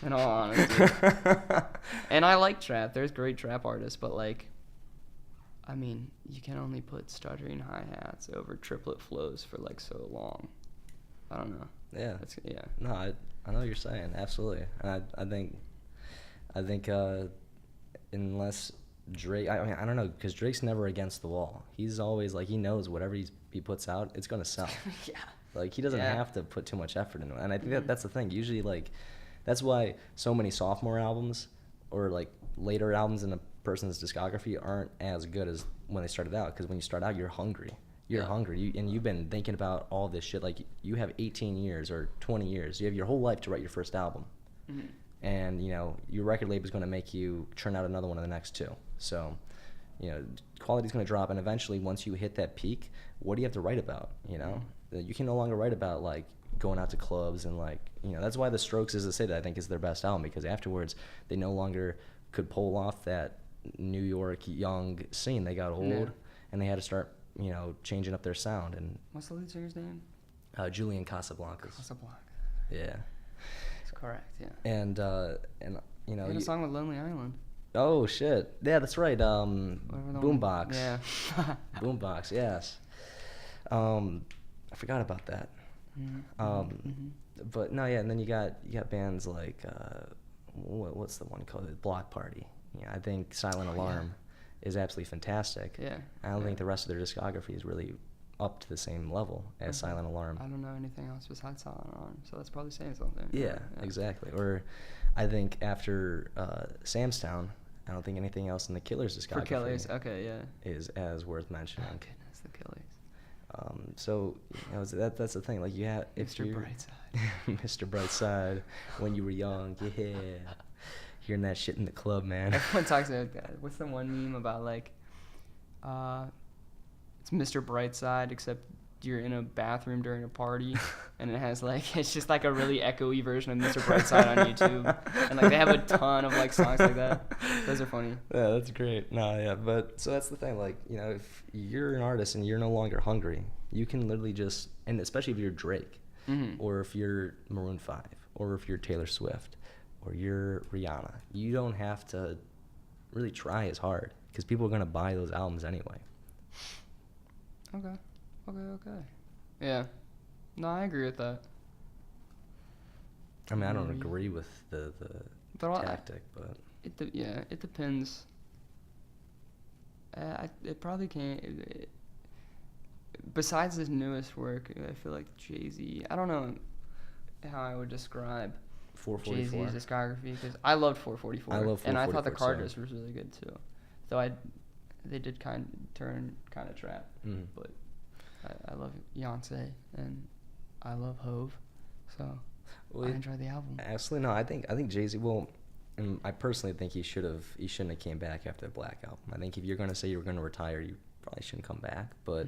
In all honesty. And I like trap. There's great trap artists, but like, I mean, you can only put stuttering hi-hats over triplet flows for like so long. I don't know. Yeah. Yeah. No, I know what you're saying. Absolutely. I think unless Drake, I mean, I don't know, because Drake's never against the wall. He's always like, he knows whatever he puts out, it's gonna sell. Yeah. Like, he doesn't Yeah. have to put too much effort into it. And I think that's the thing. Usually, like, that's why so many sophomore albums or like later albums in a person's discography aren't as good as when they started out. Because when you start out, you're hungry. You're hungry. And you've been thinking about all this shit. Like, you have 18 years or 20 years. You have your whole life to write your first album. Mm-hmm. And, you know, your record label is going to make you churn out another one in the next two. So, you know, quality's going to drop. And eventually, once you hit that peak, what do you have to write about, you know? You can no longer write about, like, going out to clubs and, like, you know, that's why The Strokes, as I say, that I think is their best album, because afterwards they no longer could pull off that New York young scene. They got old, and they had to start, you know, changing up their sound. And What's the lead singer's name? Julian Casablancas. Casablanca. Yeah. That's correct. Yeah. And you know, He had a song with Lonely Island. oh shit, yeah, that's right. Boombox. Yeah. Boombox. Yes. I forgot about that. But no, yeah, and then you got bands like what's the one called? Block Party. Yeah, I think Silent Alarm is absolutely fantastic. Yeah. I don't think the rest of their discography is really up to the same level as Silent Alarm. I don't know anything else besides Silent Alarm, so that's probably saying something. Yeah, exactly. Or I think after Sam's Town, I don't think anything else in the Killers discography For Killers, okay, yeah. is as worth mentioning. Oh goodness, the Killers. So you know, that's the thing. Like, you have Mr. Brightside. Mr. Brightside, when you were young, yeah, hearing that shit in the club, man. Everyone talks about that. What's the one meme about like, It's Mr. Brightside, except you're in a bathroom during a party, and it has like it's just like a really echoey version of Mr. Brightside on YouTube, and like they have a ton of like songs like that. Those are funny. Yeah, that's great. No, yeah, but so that's the thing. Like, you know, if you're an artist and you're no longer hungry, you can literally just, and especially if you're Drake, or if you're Maroon 5, or if you're Taylor Swift, or you're Rihanna, you don't have to really try as hard because people are gonna buy those albums anyway. Okay. Yeah. No, I agree with that. I mean, I don't agree with the tactic, but it depends. It probably can't. Besides his newest work, I feel like Jay-Z. I don't know how I would describe 444. Jay-Z's discography because I loved 444. I love 444. And I thought the same. Carters was really good too. Though they did turn kind of trap, but I love Beyonce and I love Hove, so I enjoy the album. Absolutely, no. I think Jay-Z. Well, and I personally think he shouldn't have came back after the Black album. I think if you're gonna say you're gonna retire, you probably shouldn't come back. But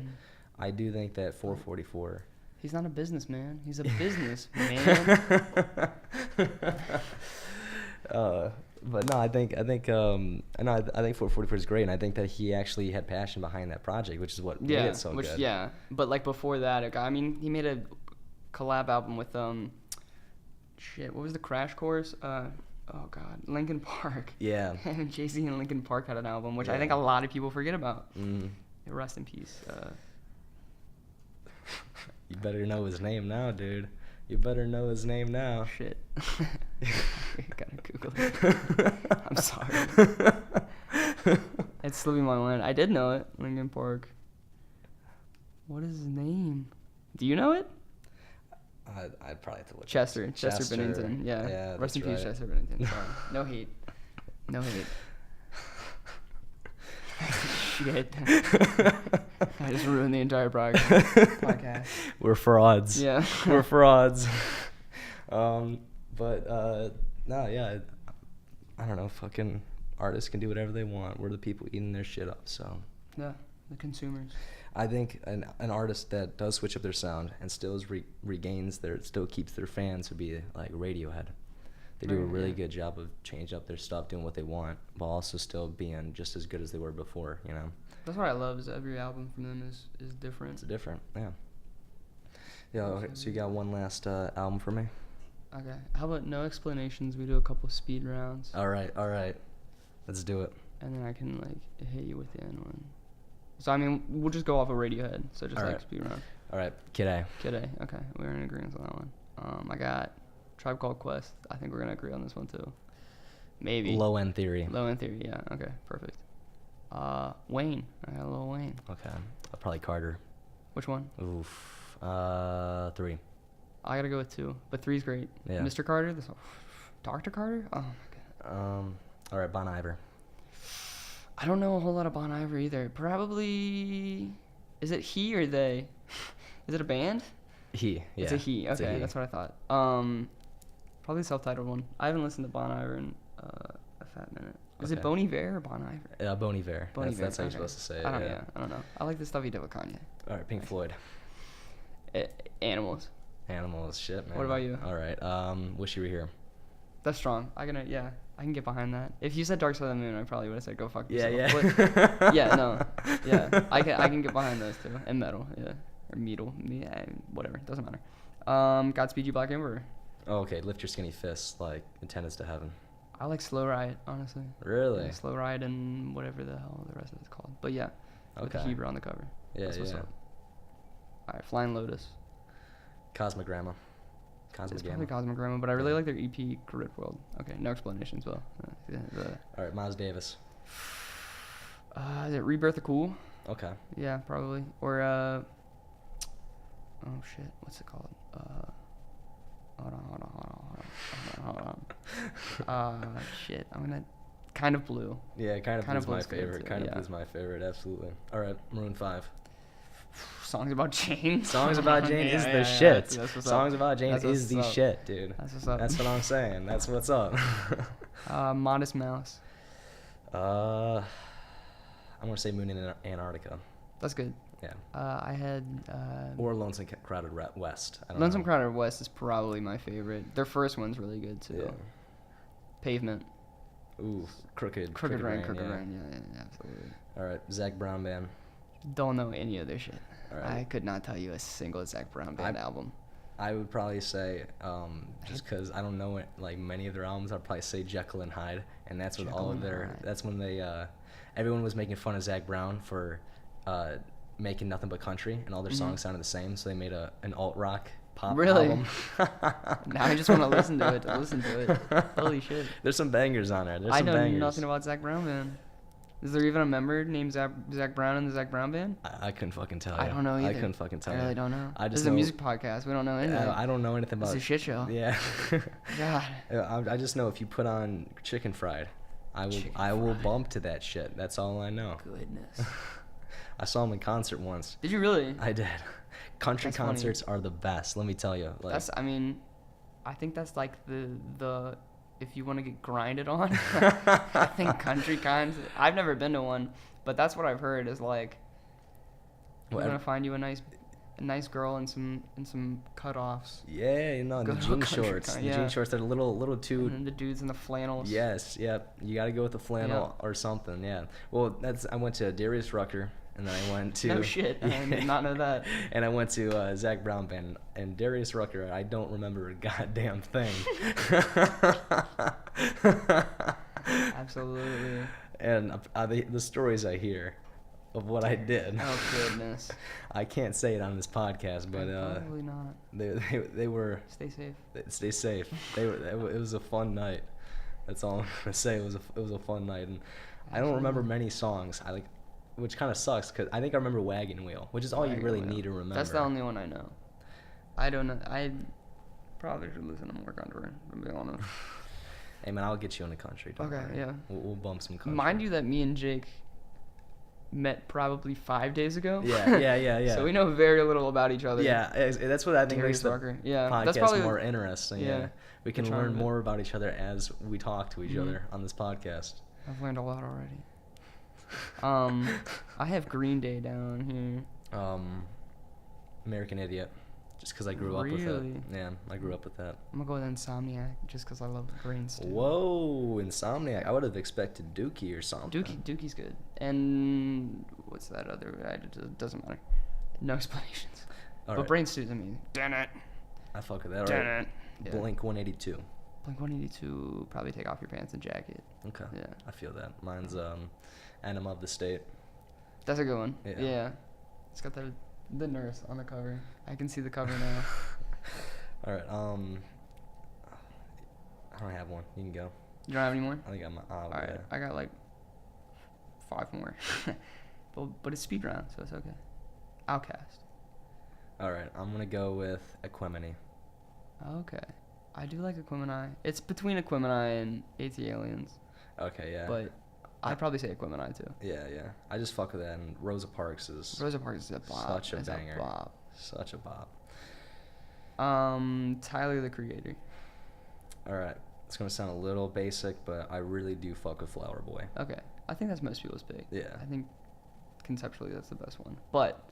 I do think that 444. He's not a businessman. He's a businessman. But no, I think 444 is great, and I think that he actually had passion behind that project, which is what made it so good. Yeah, but like before that, he made a collab album with what was the Crash Course? Linkin Park. Yeah. And Jay-Z and Linkin Park had an album, which I think a lot of people forget about. Rest in peace. You better know his name now, dude. You better know his name now. Shit. Gotta Google it. I'm sorry. It's slipping my mind. I did know it. Linkin Park. What is his name? Do you know it? I'd probably have to look. Chester Bennington. Yeah. Rest in peace, Chester Bennington. Sorry. No hate. Shit. I just ruined the entire podcast. We're frauds. Yeah. We're frauds. No, yeah. I don't know. Fucking artists can do whatever they want. We're the people eating their shit up, so. Yeah, the consumers. I think an artist that does switch up their sound and still still keeps their fans would be like Radiohead. They do a really good job of changing up their stuff, doing what they want, but also still being just as good as they were before, you know? That's what I love, is every album from them is different. It's different, yeah. Yeah, okay, so you got one last album for me? Okay. How about no explanations? We do a couple speed rounds. All right. Let's do it. And then I can, like, hit you with the end one. So, I mean, we'll just go off of Radiohead, so just, speed round. All right, Kid A. Okay. We're in agreement on that one. I got Tribe Called Quest. I think we're going to agree on this one, too. Maybe. Low End Theory, yeah. Okay, perfect. Wayne. I got Lil Wayne. Okay. Probably Carter. Which one? Oof. 3. I got to go with 2, but 3's great. Yeah. Mr. Carter? Dr. Carter? Oh, my God. All right, Bon Iver. I don't know a whole lot of Bon Iver either. Probably... Is it he or they? Is it a band? He, yeah. It's a he. Okay, that's what I thought. Probably the self-titled one. I haven't listened to Bon Iver in a fat minute. Is it Bon Iver or Bon Iver? Bon Iver. That's how you're supposed to say it. I don't know. I like the stuff he did with Kanye. All right, Pink Floyd. Animals, shit, man. What about you? All right, Wish You Were Here. That's strong. I can get behind that. If you said Dark Side of the Moon, I probably would have said Go Fuck Yourself. Yeah. I can get behind those too. And Metal, yeah. Or Metal, whatever, doesn't matter. Godspeed You Black Emperor. Oh, okay, Lift Your Skinny Fist, like Attendance to Heaven. I like Slow Ride, honestly. Really? Yeah, Slow Ride and whatever the hell the rest of it's called. But yeah, with the Hebrew on the cover. Yeah, that's what's up. All right, Flying Lotus. Cosmogramma. It's probably Cosmogramma, but I really like their EP, Correct World. Okay, no explanations, well. All right, Miles Davis. Is it Rebirth of Cool? Okay. Yeah, probably. Or, oh shit, what's it called? Hold on. Shit, I'm gonna... Kind of Blue. Yeah, Kind of Blue's my favorite. Kind of Blue's my favorite, absolutely. All right, Maroon 5. Songs About Jane. Songs About Jane is the shit. Songs About Jane is the shit, dude. That's what's up. That's what I'm saying. That's what's up. Modest Mouse. I'm gonna say Moon in Antarctica. That's good. Yeah. I had Or Lonesome Crowded West. I don't Lonesome know. Crowded West is probably my favorite. Their first one's really good too. Yeah. Pavement. Ooh, Crooked Crooked Rain. yeah. Yeah, absolutely. All right, Zach Brown Band. Don't know any of their shit. All right. I could not tell you a single Zach Brown Band album. I would probably say, just because I don't know it, like many of their albums, I'd probably say Jekyll and Hyde, and that's with all Jekyll of and their. Hyde. That's when they, everyone was making fun of Zach Brown for, making nothing but country, and all their songs sounded the same, so they made an alt rock pop Really? album. Now I just want to listen to it. Holy shit! There's some bangers on there. There's I some know bangers. nothing about Zach Brown Band. Is there even a member named Zach Brown in the Zach Brown Band? I couldn't fucking tell you. I don't know either. I couldn't fucking tell I you. really don't know. I just This is a know- music podcast. We don't know anything. I don't know anything about. It's a shit show. Yeah. God. I just know if you put on Chicken Fried, I will bump to that shit. That's all I know. Goodness. I saw him in concert once. Did you really? I did. Country That's funny. concerts are the best. Let me tell you. Like, I think that's like the if you want to get grinded on. I think country concert. I've never been to one, but that's what I've heard is like. We're gonna find you a nice girl and some cutoffs. Yeah, the Good old jean country shorts. con- The yeah. jean shorts are a little too. And then the dudes in the flannels. Yes, yep. You got to go with the flannel or something. Yeah. Well, I went to Darius Rucker, and then I went to. No shit. I did not know that. And I went to Zach Brown Band and Darius Rucker. I don't remember a goddamn thing. Absolutely. And the stories I hear of what I did. Oh goodness. I can't say it on this podcast, but Probably not. they were. Stay safe. Stay safe. It was a fun night. That's all I'm gonna say. It was a fun night, and I don't remember many songs. Which kind of sucks because I think I remember Wagon Wheel, which is all you Wagon really Wheel. need to remember. That's the only one I know. I don't know. I probably should listen to more country, to be honest. Hey man, I'll get you in the country. Don't Okay, worry. yeah. We'll bump some country. Mind you that me and Jake met probably 5 days ago. Yeah. So we know very little about each other. Yeah, that's what I think Darius makes the Rucker. Yeah, podcast that's probably more interesting. yeah, we can the charm learn of it. more about each other as we talk to each Mhm. other on this podcast. I've learned a lot already. I have Green Day down here. American Idiot, just because I grew up with it. Really? Yeah, I grew up with that. I'm gonna go with Insomniac just because I love Greens too. Whoa, Insomniac! I would have expected Dookie or something. Dookie's good. And what's that other? It doesn't matter. No explanations. All But right. Brain Stew's, I mean, damn it. I fuck with that. All Damn right. it. Yeah. Blink 182. Blink 182, probably take off your pants and jacket. Okay. Yeah. I feel that. Mine's Enema of the State. That's a good one. Yeah. Yeah. It's got the nurse on the cover. I can see the cover now. All right. I don't have one. You can go. You don't have any more? I think I'm. All right. I got like 5 more. but it's speed round, so it's okay. Outcast. All right. I'm gonna go with Equimini. Okay. I do like Equimini. It's between Equimini and AT Aliens. Okay. Yeah. But I'd probably say Equimini too. Yeah. I just fuck with that. And Rosa Parks is Rosa Parks is a bop. such a It's banger. bop. Such a bop. Tyler the Creator. All right. It's gonna sound a little basic, but I really do fuck with Flower Boy. Okay. I think that's most people's pick. Yeah. I think conceptually that's the best one. But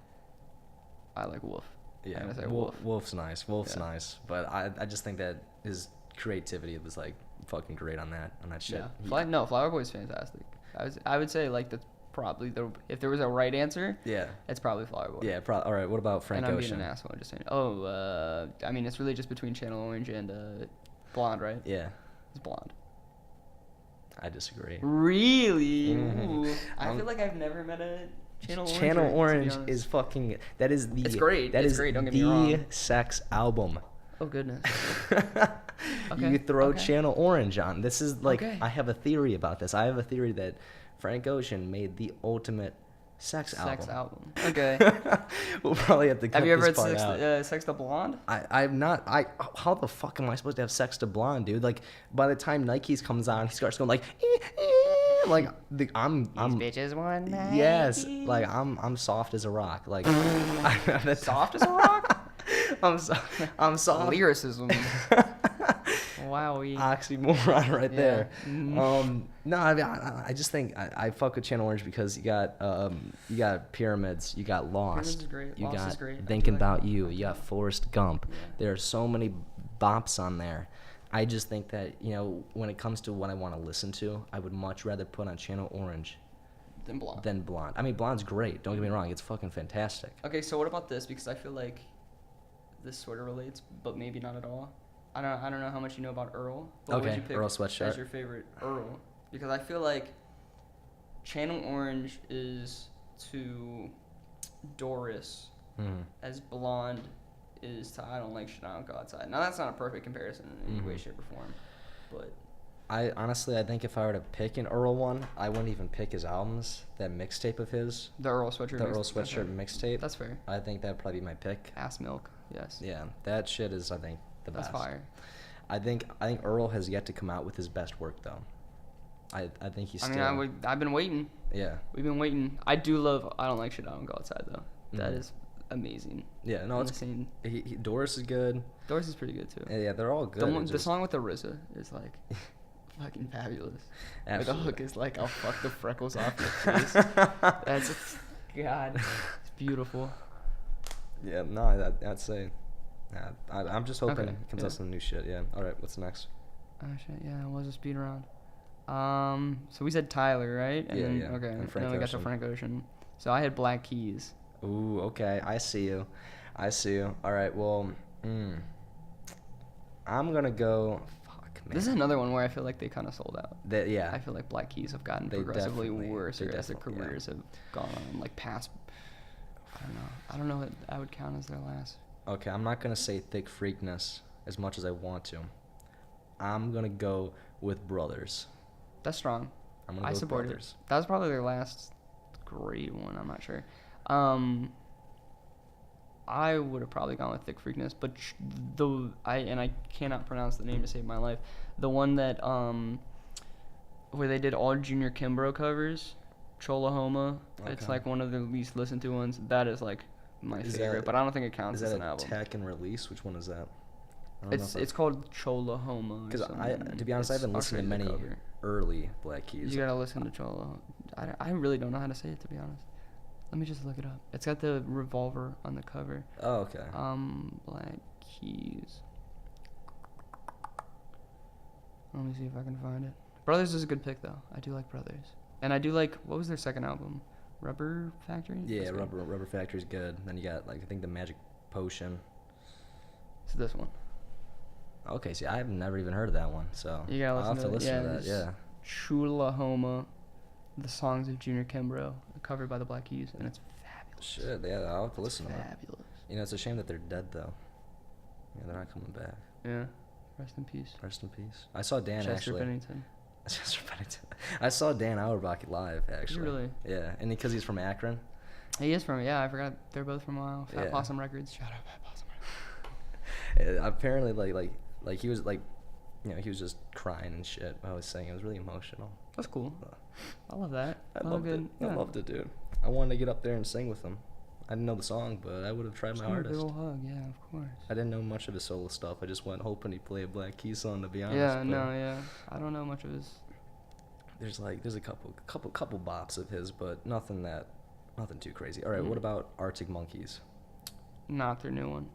I like Wolf. Yeah. I'm gonna say Wolf. Wolf's nice. Wolf's Yeah. nice. But I just think that his creativity was like fucking great on that shit. Yeah. Flower Boy's fantastic. I would say like that's probably if there was a right answer, Yeah. it's probably Flower Boy. Yeah. All right. What about Frank and I'm Ocean? being an asshole just saying. Oh, I mean it's really just between Channel Orange and Blonde, right? Yeah. It's Blonde. I disagree. Really? Mhm. Ooh. I Um, feel like I've never met a Channel Orange. Channel to be Orange honest. is fucking. That is the. It's great. That It's is great, don't get the me wrong. sex album. Oh goodness. You Okay, throw okay. Channel Orange on. This is like Okay. I have a theory about this. I have a theory that Frank Ocean made the ultimate sex album. Okay. We'll probably have to cut Have you ever this had part out. sex the Blonde? I'm not. How the fuck am I supposed to have sex to Blonde, dude? Like by the time Nikes comes on, he starts going like, like I'm. bitches want Yes, like I'm soft as a rock. Like Soft as a rock? I'm soft. Lyricism. Wowie. Oxymoron right Yeah. there. Mhm. No, I mean, I just think I fuck with Channel Orange because you got Pyramids, you got Pyramids Lost, is great. you Lost got is great. I do Thinking like About that. You, you got Forrest Gump. Yeah. There are so many bops on there. I just think that, when it comes to what I want to listen to, I would much rather put on Channel Orange Then Blonde. than Blonde. I mean, Blonde's great. Don't get me wrong; it's fucking fantastic. Okay, so what about this? Because I feel like this sort of relates, but maybe not at all. I don't know how much you know about Earl. What would Okay, you pick Earl Sweatshirt. as your favorite Earl? Because I feel like Channel Orange is to Doris Mhm. as Blonde is to I Don't Like Shit, I Don't Go Outside. Now that's not a perfect comparison in any way, Mhm. shape, or form, but I think if I were to pick an Earl one, I wouldn't even pick his albums. That mixtape of his, the Earl Sweatshirt. the Earl mix- Sweatshirt okay. mixtape. That's fair. I think that'd probably be my pick. Ass Milk. Yes. Yeah, that shit is, I think, the That's best. fire. I think Earl has yet to come out with his best work though. I think he's I still. mean, I've been waiting. Yeah. We've been waiting. I do love I Don't Like Shit, I Don't Go Outside though. That Mhm. is amazing. Yeah. No, And it's the scene. Doris is good. Doris is pretty good too. Yeah, they're all good. The It's the just- song with the RZA is like fucking fabulous. Where the Absolutely. hook is like, "I'll fuck the freckles off your face." That's God. It's beautiful. Yeah. No, I'd say. Yeah, I'm just hoping Okay, he comes yeah. out some new shit. Yeah. All right. What's next? Oh shit, yeah, it was a speed round. So we said Tyler, right? And Yeah, then, yeah, Okay, and and Frank then we got to Ocean. Frank Ocean. So I had Black Keys. Ooh. Okay. I see you. All right. Well. I'm gonna go. Fuck, man. This is another one where I feel like they kind of sold out. Yeah. I feel like Black Keys have gotten They progressively definitely- worse they as their definitely- yeah. careers have gone on, like past. I don't know what I would count as their last. Okay, I'm not gonna say Thick Freakness as much as I want to. I'm gonna go with Brothers. That's strong. I'm gonna I go with support it. Brothers. That was probably their last great one. I'm not sure. I would have probably gone with Thick Freakness, but I cannot pronounce the name to save my life. The one that where they did all Junior Kimbrough covers, Cholahoma. It's Okay. like one of the least listened to ones. That is like my Is favorite, that- but I don't think it counts Is as that an a album. Tech and Release? Which one is that? I don't know It's called Cholahoma. because to be honest, I haven't listened to many early Black Keys. You gotta listen to Cholo. I really don't know how to say it, to be honest. Let me just look it up. It's got the revolver on the cover. Oh, okay. Black Keys. Let me see if I can find it. Brothers is a good pick though. I do like Brothers, and I do like what was their second album? Rubber Factory. Yeah, That's good. Rubber Factory's good. Then you got I think the Magic Potion. It's this one. Okay, see, I've never even heard of that one, so You gotta I'll have to listen listen to to it. that. Yeah, Yeah. Chulahoma, the songs of Junior Kimbrough, covered by the Black Keys, and it's fabulous. Shit, yeah, I'll have to listen to that. Fabulous. It's a shame that they're dead though. Yeah, they're not coming back. Yeah. Rest in peace. Rest in peace. I saw Dan Chester actually. Bennington. Chester Bennington. I saw Dan Auerbach live actually. Really? Yeah, and because he's from Akron. He is from, I forgot. They're both from Fat Yeah. Possum Records. Shout out Fat Possum Records. Apparently, like he was like, he was just crying and shit while I was singing. It was really emotional. That's cool. I love that. I Well, loved good. it. Yeah. I loved it, dude. I wanted to get up there and sing with him. I didn't know the song, but I would have tried Just my give him a big hardest. ole hug. Yeah, of course. I didn't know much of his solo stuff. I just went hoping he'd play a Black Keys song, to be honest. Yeah, but no, yeah. I don't know much of his. There's a couple bops of his, but nothing too crazy. All right, what Mhm. about Arctic Monkeys? Not their new one.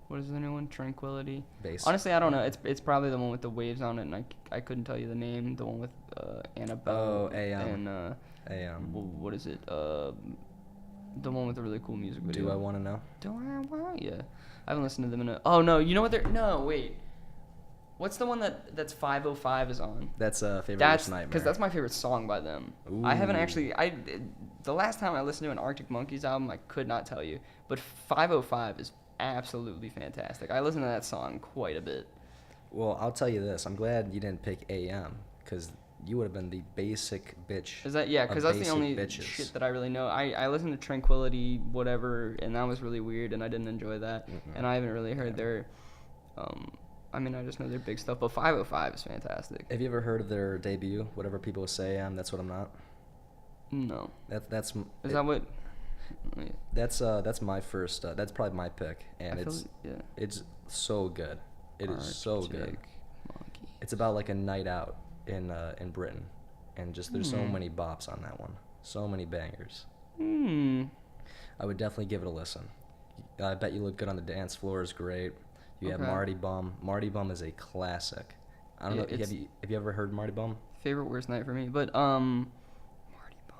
What is their new one? Tranquility. Bass. Honestly, I don't know. It's probably the one with the waves on it, and I couldn't tell you the name. The one with Annabelle. Oh, AM. And what is it? The one with the really cool music video. Do I Want to Know? Do I want you? I haven't listened to them in a. Oh no! You know what they're? No, wait. What's the one that's 505 is on? That's a favorite That's worst nightmare. because that's my favorite song by them. I haven't Ooh. actually. The last time I listened to an Arctic Monkeys album, I could not tell you. But 505 is absolutely fantastic. I listen to that song quite a bit. Well, I'll tell you this. I'm glad you didn't pick AM because you would have been the basic bitch. Is that yeah? of Because that's the basic only bitches. shit that I really know. I listened to Tranquility, whatever, and that was really weird, and I didn't enjoy that. Mhm. And I haven't really heard Yeah. their. I mean, I just know their big stuff, but 505 is fantastic. Have you ever heard of their debut? Whatever people say I am, that's what I'm not. No. That's Is that what? Yeah. that's my first. That's probably my pick, and I feel it's yeah. it's so good. It is so good. Arctic It's about like a night out in Britain, and just there's so Hmm. many bops on that one, so many bangers. Hmm. I would definitely give it a listen. I bet you look good on the dance floor is great. You have Okay. Marty Bum. Marty Bum is a classic. I don't Yeah, know. Have you ever heard Marty Bum? Favorite worst night for me, but Marty Ball.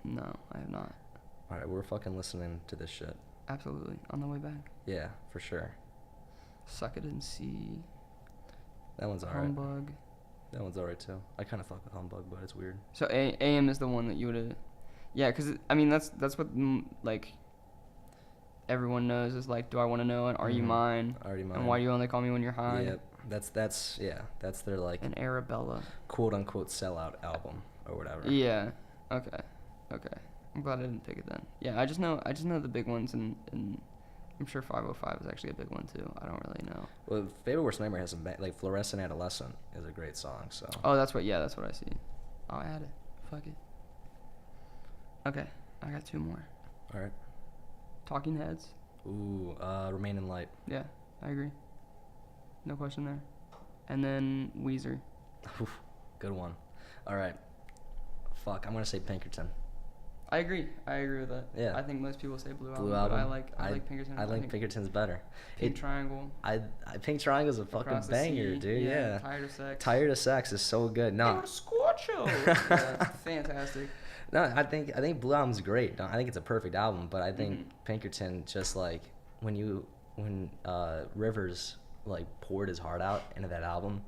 No, I have not. All right, we're fucking listening to this shit. Absolutely. On the way back. Yeah, for sure. Suck it and see. That one's alright. Humbug. That one's alright too. I kind of fuck with Humbug, but it's weird. So AM is the one that you would have. Yeah, because I mean that's what like everyone knows is like, do I want to know and are you Mhm. mine? Already mine. And why do you only call me when you're high? Yep. That's their like And Arabella. quote unquote sellout album or whatever. Yeah. Okay. Okay. I'm glad I didn't pick it then. Yeah, I just know the big ones and I'm sure 505 is actually a big one too. I don't really know. Well, Favorite Worst Nightmare has some like Fluorescent Adolescent is a great song. So. Oh, that's what I see. I'll add it. Fuck it. Okay, I got two more. All right. Talking Heads. Ooh, Remain in Light. Yeah, I agree. No question there. And then Weezer. Oof, good one. All right. Fuck, I'm gonna say Pinkerton. I agree with that. Yeah. I think most people say Blue Album. Blue But Album. I like Pinkerton. I like think Pinkerton's better. Pink Triangle. I Pink Triangle's a fucking Across the banger, Sea, dude. Yeah. Tired of Sex. Tired of Sex is so good. No, El Scorcho. Yeah, fantastic. no, I think Blue Album's great. No, I think it's a perfect album, but I think Mhm. Pinkerton just like when Rivers like poured his heart out into that album.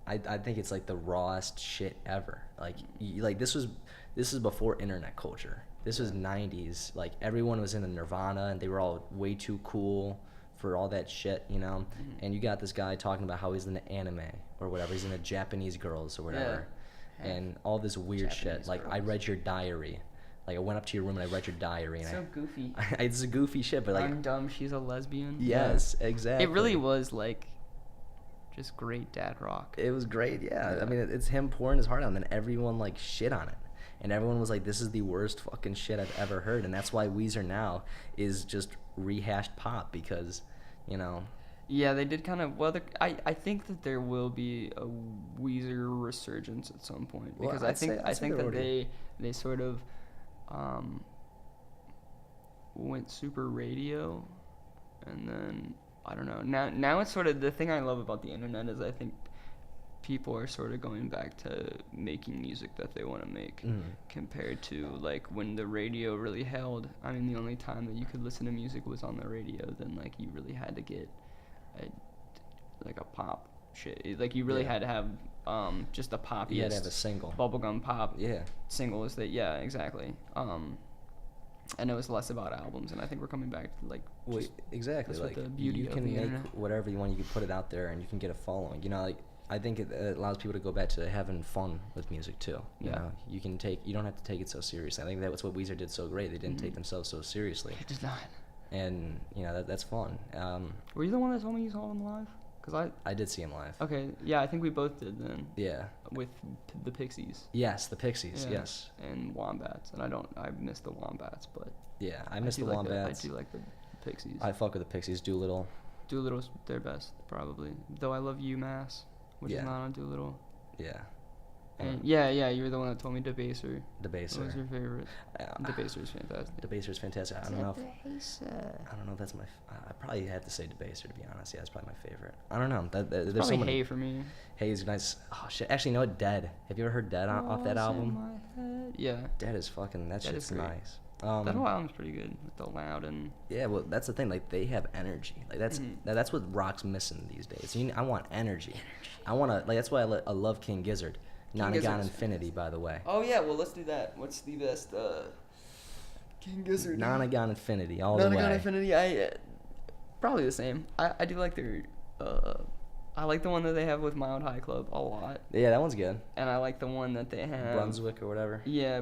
I think it's like the rawest shit ever. Like like this is before internet culture. This was 90s. Like everyone was into Nirvana and they were all way too cool for all that shit, you know. Mhm. And you got this guy talking about how he's into anime or whatever. He's into Japanese girls or whatever. Yeah. And all this weird shit. Japanese Like I girls. read your diary. Like I went up to your room and I read your diary and So goofy. it's a goofy shit, but like I'm dumb. She's a lesbian. yes, Yeah. exactly. It really was like just great dad rock. It was great, yeah. Yeah. I mean, it's him pouring his heart out, and then everyone like shit on it, and everyone was like, "This is the worst fucking shit I've ever heard," and that's why Weezer now is just rehashed pop because, you know, Yeah, they did kind of. Well, I think that there will be a Weezer resurgence at some point Well, because I'd say I think there that already- they sort of went super radio, and then I don't know. Now it's sort of the thing I love about the internet is I think people are sort of going back to making music that they want to make compared to like when the radio really held. I mean, the only time that you could listen to music was on the radio. Then like you really had to get like a pop shit. Like you really Yeah. had to have just the poppiest you had to have a single. bubblegum pop Yeah, singles that exactly. And it was less about albums, and I think we're coming back to like well, just exactly. that's what Like the beauty you of can the make internet. whatever you want. You can put it out there, and you can get a following. You know, like I think it allows people to go back to having fun with music too. You Yeah. know, you don't have to take it so seriously. I think that was what Weezer did so great. They didn't take Mhm. themselves so seriously. It does not. And you know that's fun. Were you the one that told me you saw them live? Cause I did see him live. okay, yeah, I think we both did then Yeah. with the Pixies. Yes, the Pixies. Yeah. Yes. And Wombats, and I missed the Wombats, but Yeah, I missed do the like Wombats. I do like the Pixies. I fuck with the Pixies. Doolittle. Doolittle's their best, probably. Though I love UMass, which Yeah. is not on Doolittle. Yeah. And yeah, you were the one that told me Debaser. Debaser. What was your favorite? Uh, Debaser is fantastic. Debaser is fantastic. I don't know if that's my. I probably have to say Debaser to be honest. Yeah, that's probably my favorite. I don't know. There's Probably so many. Hay for me. Hay's nice. Oh shit. Actually, you know what? Dead. Have you ever heard Dead off that Lost in album? my head. Yeah. Dead is fucking. That Dead shit's is great. nice. That whole album's pretty good with the loud and Yeah, well, that's the thing. Like, they have energy. Like, that's Mhm. that's what rock's missing these days. I want energy. I want to. Like, that's why I love King Gizzard. Nonagon Gizzard's Infinity, by the way. Oh yeah, well let's do that. What's the best King Gizzard? Nonagon Infinity, all the way. Nonagon Infinity. Probably the same. I do like their I like the one that they have with Mild High Club a lot, Yeah, that one's good. and I like the one that they have. Brunswick or whatever. Yeah,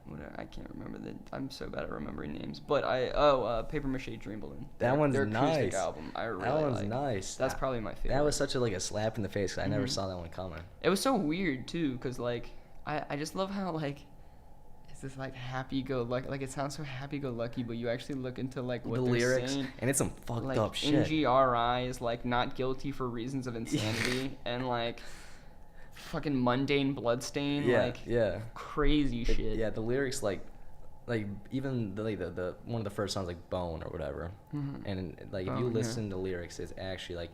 whatever. I can't remember I'm so bad at remembering names. But Paper Mache Dream Balloon. That one's their acoustic nice. album. I really That one's like. nice. That's probably my favorite. That was such a slap in the face 'cause I never Mhm. saw that one coming. It was so weird too, cause like I just love how like It's this like happy-go-lucky, like it sounds so happy-go-lucky, but you actually look into like what the they're lyrics, saying. and it's some fucked Like up shit. NGRI is like not guilty for reasons of insanity, and like fucking mundane bloodstain, Yeah, like yeah. crazy shit. Yeah, the lyrics like even the one of the first songs like Bone or whatever, and like if you Bone, yeah. listen to lyrics, it's actually like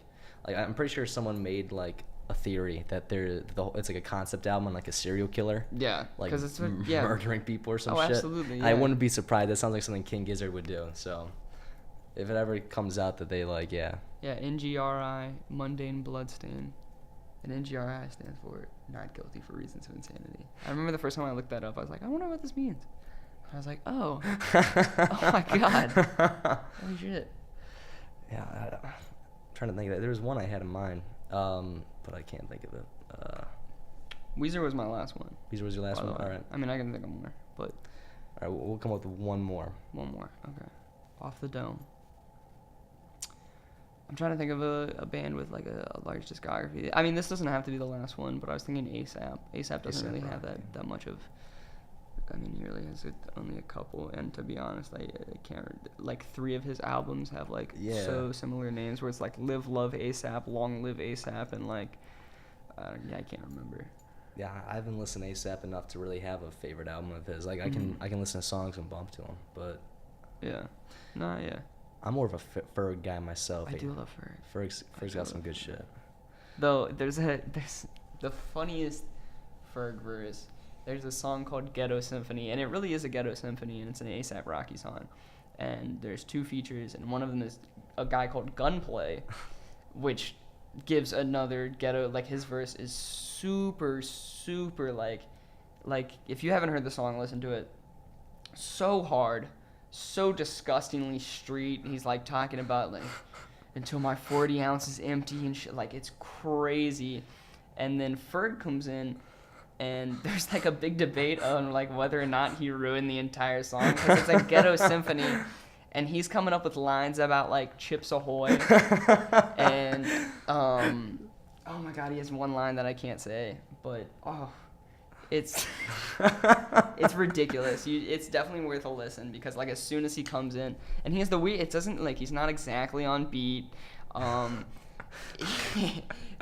I'm pretty sure someone made like a theory that it's like a concept album on like a serial killer, Yeah, like because it's yeah. murdering people or some Oh, shit. absolutely, I yeah. wouldn't be surprised. That sounds like something King Gizzard would do. So if it ever comes out that they like, yeah, Yeah, NGRI, mundane bloodstain. And NGRI stands for not guilty for reasons of insanity. I remember the first time I looked that up, I was like, I wonder what this means. I was like, oh. Oh my god. Holy shit. yeah. I'm trying to think of that. There was one I had in mind, but I can't think of it. Weezer was my last one. These was your last by the one. way. All right. I mean, I can think of more, but All right. We'll come up with one more. one more. Okay. Off the Dome. I'm trying to think of a band with like a large discography. I mean, this doesn't have to be the last one, but I was thinking ASAP. ASAP doesn't really have that much of. I mean, he really has only a couple, and to be honest, I can't. Like 3 of his albums have like Yeah. so similar names, where it's like Live Love ASAP, Long Live ASAP, and like, yeah, I can't remember. Yeah, I haven't listened to ASAP enough to really have a favorite album of his. Like I can listen to songs and bump to them, but Yeah, no, yeah, I'm more of a Ferg guy myself. I do love Ferg. Ferg's got some good shit. Though there's the funniest Ferg verse. There's a song called Ghetto Symphony, and it really is a ghetto symphony, and it's an A$AP Rocky song. And there's 2 features, and one of them is a guy called Gunplay, which gives another ghetto, like his verse is super, super like if you haven't heard the song, listen to it. So hard, so disgustingly street. He's like talking about like until my 40 ounces empty and shit. Like it's crazy. And then Ferg comes in, and there's like a big debate on like whether or not he ruined the entire song, because it's a ghetto symphony, and he's coming up with lines about like Chips Ahoy, and oh my god, he has one line that I can't say, but it's it's ridiculous. It's definitely worth a listen, because like as soon as he comes in, and he has it doesn't like he's not exactly on beat.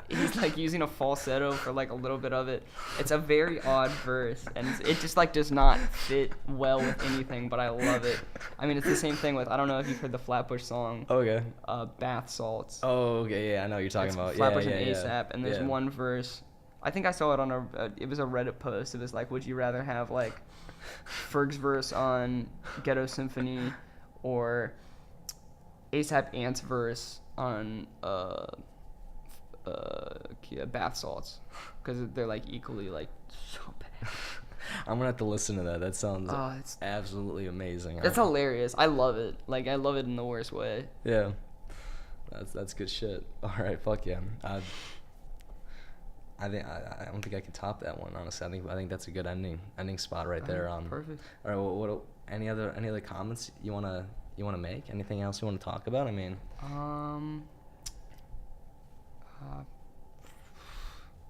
He's like using a falsetto for like a little bit of it. It's a very odd verse, and it just like does not fit well with anything, but I love it. I mean, it's the same thing with, I don't know if you've heard the Flatbush song, Okay. Bath Salts. Oh, okay, yeah, I know what you're talking It's about. Flatbush yeah, and yeah, ASAP, and there's yeah. one verse. I think I saw it on it was a Reddit post. It was like, would you rather have like Ferg's verse on Ghetto Symphony or A$AP Ant's verse on Bath Salts? Because they're like equally like so bad. I'm gonna have to listen to that. That sounds It's absolutely amazing. That's hilarious. I love it. Like I love it in the worst way. Yeah, that's good shit. All right, fuck yeah. I don't think I can top that one, honestly. I think that's a good ending spot right there. Perfect. All right, well, what any other comments you wanna make? Anything else you wanna talk about? I mean,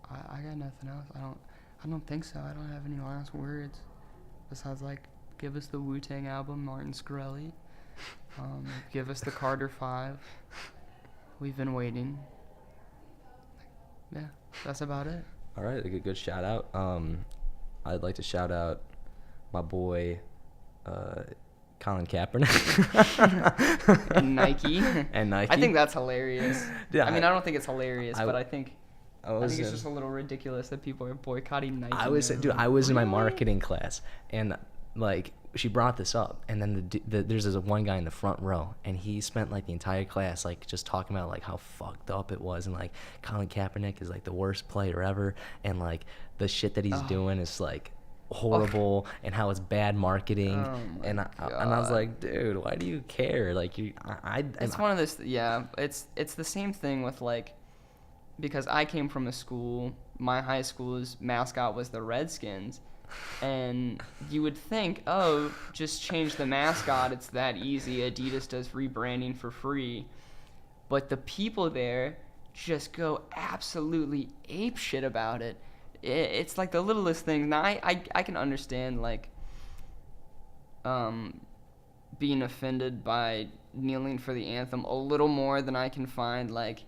I got nothing else. I don't think so. I don't have any last words besides like give us the Wu-Tang album, Martin Shkreli. Give us the Carter 5. We've been waiting. Yeah, that's about it. all right, a good shout out. I'd like to shout out my boy, Colin Kaepernick. And Nike. And Nike. I think that's hilarious. Yeah, I mean, I don't think it's hilarious, I- but I think I it's was just a little ridiculous that people are boycotting Nike. I was now. dude. I was in my Really? marketing class, and like she brought this up, and then there's this one guy in the front row, and he spent like the entire class like just talking about like how fucked up it was, and like Colin Kaepernick is like the worst player ever, and like the shit that he's doing is like horrible, and how it's bad marketing, Oh my and I was like, dude, why do you care? Like It's one of those. Yeah, it's the same thing with like, because I came from a school. My high school's mascot was the Redskins, and you would think, oh, just change the mascot. It's that easy. Adidas does rebranding for free, but the people there just go absolutely apeshit about it. It's like the littlest thing. Now I can understand like being offended by kneeling for the anthem a little more than I can find like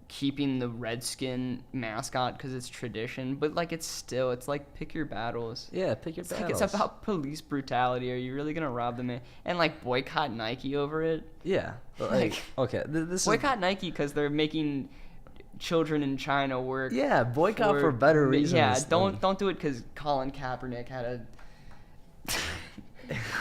keeping the Redskin mascot because it's tradition. But like it's like pick your battles. Yeah, pick your battles. Like it's about police brutality. Are you really gonna rob the man and like boycott Nike over it? Yeah, but like okay, this boycott Nike because they're making children in China work. Yeah, boycott for better reasons. Yeah, don't do it because Colin Kaepernick had a